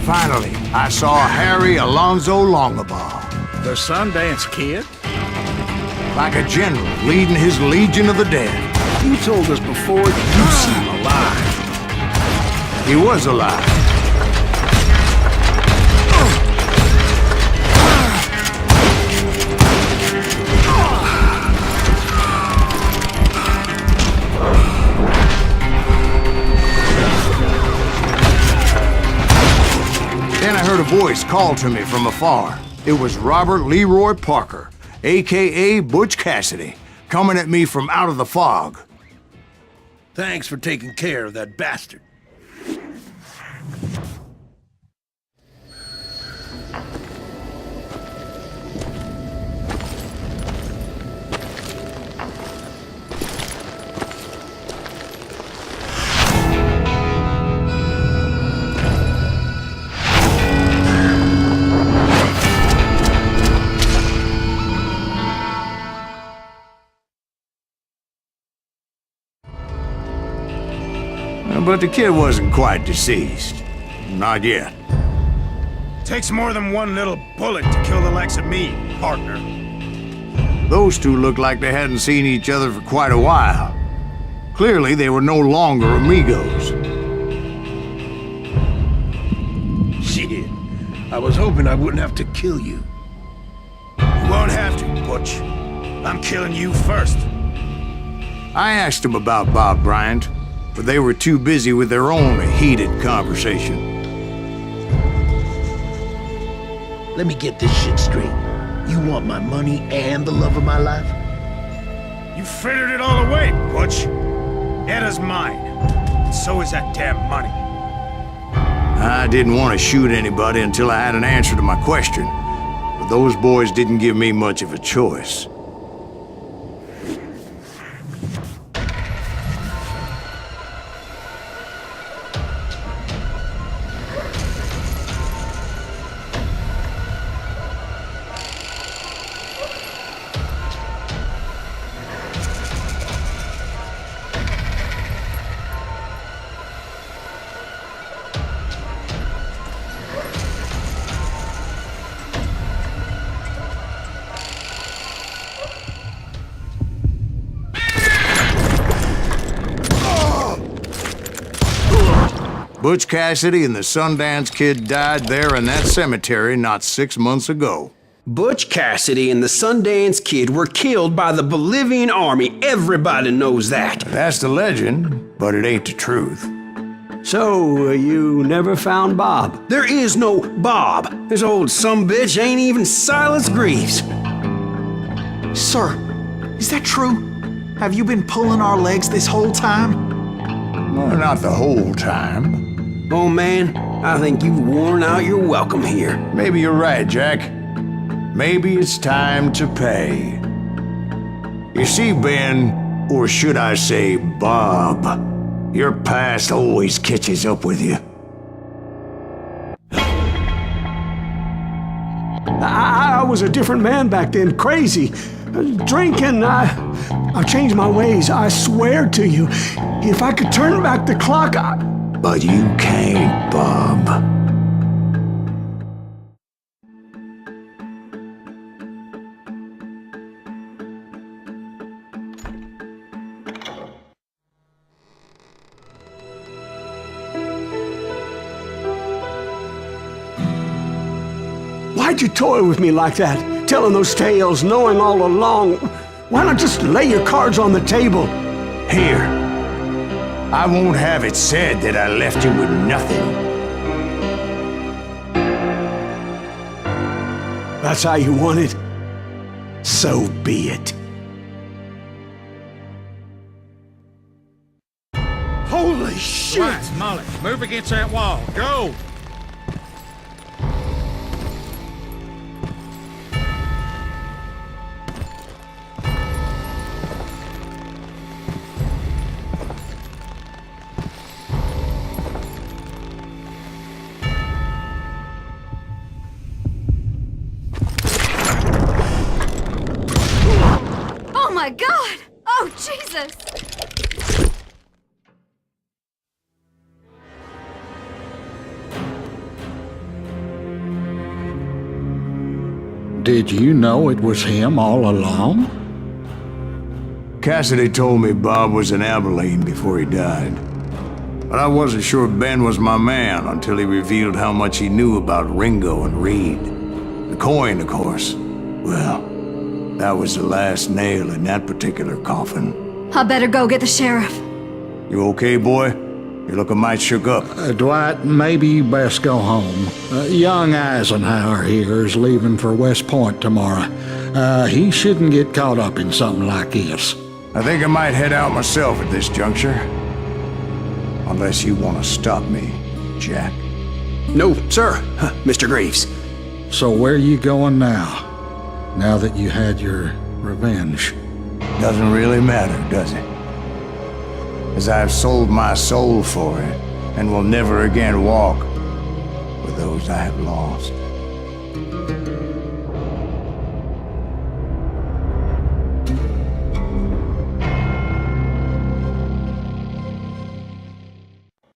[SPEAKER 2] Finally, I saw Harry Alonzo Longabaugh.
[SPEAKER 5] The Sundance Kid?
[SPEAKER 2] Like a general leading his legion of the dead.
[SPEAKER 7] You told us before you seem alive.
[SPEAKER 2] He was alive. Then I heard a voice call to me from afar. It was Robert Leroy Parker, a.k.a. Butch Cassidy, coming at me from out of the fog.
[SPEAKER 7] Thanks for taking care of that bastard.
[SPEAKER 2] But the kid wasn't quite deceased. Not yet.
[SPEAKER 6] Takes more than one little bullet to kill the likes of me, partner.
[SPEAKER 2] Those two looked like they hadn't seen each other for quite a while. Clearly, they were no longer amigos.
[SPEAKER 7] Shit. I was hoping I wouldn't have to kill you.
[SPEAKER 6] You won't have to, Butch. I'm killing you first.
[SPEAKER 2] I asked them about Bob Bryant, but they were too busy with their own heated conversation.
[SPEAKER 7] Let me get this shit straight. You want my money and the love of my life?
[SPEAKER 6] You frittered it all away, Butch. Edda's mine. And so is that damn money.
[SPEAKER 2] I didn't want to shoot anybody until I had an answer to my question, but those boys didn't give me much of a choice. Butch Cassidy and the Sundance Kid died there in that cemetery not 6 months ago.
[SPEAKER 7] Butch Cassidy and the Sundance Kid were killed by the Bolivian army. Everybody knows that.
[SPEAKER 2] That's the legend, but it ain't the truth.
[SPEAKER 1] So, you never found Bob?
[SPEAKER 7] There is no Bob. This old sumbitch ain't even Silas Greaves.
[SPEAKER 3] Sir, is that true? Have you been pulling our legs this whole time?
[SPEAKER 2] Well, not the whole time.
[SPEAKER 7] Oh man, I think you've worn out your welcome here.
[SPEAKER 2] Maybe you're right, Jack. Maybe it's time to pay. You see, Ben, or should I say Bob, your past always catches up with you.
[SPEAKER 1] I was a different man back then, crazy. Drinking, I've changed my ways, I swear to you. If I could turn back the clock,
[SPEAKER 2] But you can't, Bob.
[SPEAKER 1] Why'd you toy with me like that? Telling those tales, knowing all along. Why not just lay your cards on the table?
[SPEAKER 2] Here. I won't have it said that I left you with nothing.
[SPEAKER 1] That's how you want it? So be it. Holy shit!
[SPEAKER 5] Right, Molly, move against that wall. Go!
[SPEAKER 4] Oh my God! Oh, Jesus!
[SPEAKER 5] Did you know it was him all along?
[SPEAKER 2] Cassidy told me Bob was in Abilene before he died. But I wasn't sure Ben was my man until he revealed how much he knew about Ringo and Reed. The coin, of course. Well, that was the last nail in that particular coffin.
[SPEAKER 4] I better go get the sheriff.
[SPEAKER 2] You okay, boy? You're looking mighty shook up.
[SPEAKER 5] Dwight, maybe you best go home. Young Eisenhower here is leaving for West Point tomorrow. He shouldn't get caught up in something like this.
[SPEAKER 2] I think I might head out myself at this juncture. Unless you want to stop me, Jack.
[SPEAKER 7] No, sir, Mr. Greaves.
[SPEAKER 5] So where you going now? Now that you had your revenge?
[SPEAKER 2] Doesn't really matter, does it? As I've sold my soul for it, and will never again walk with those I have lost.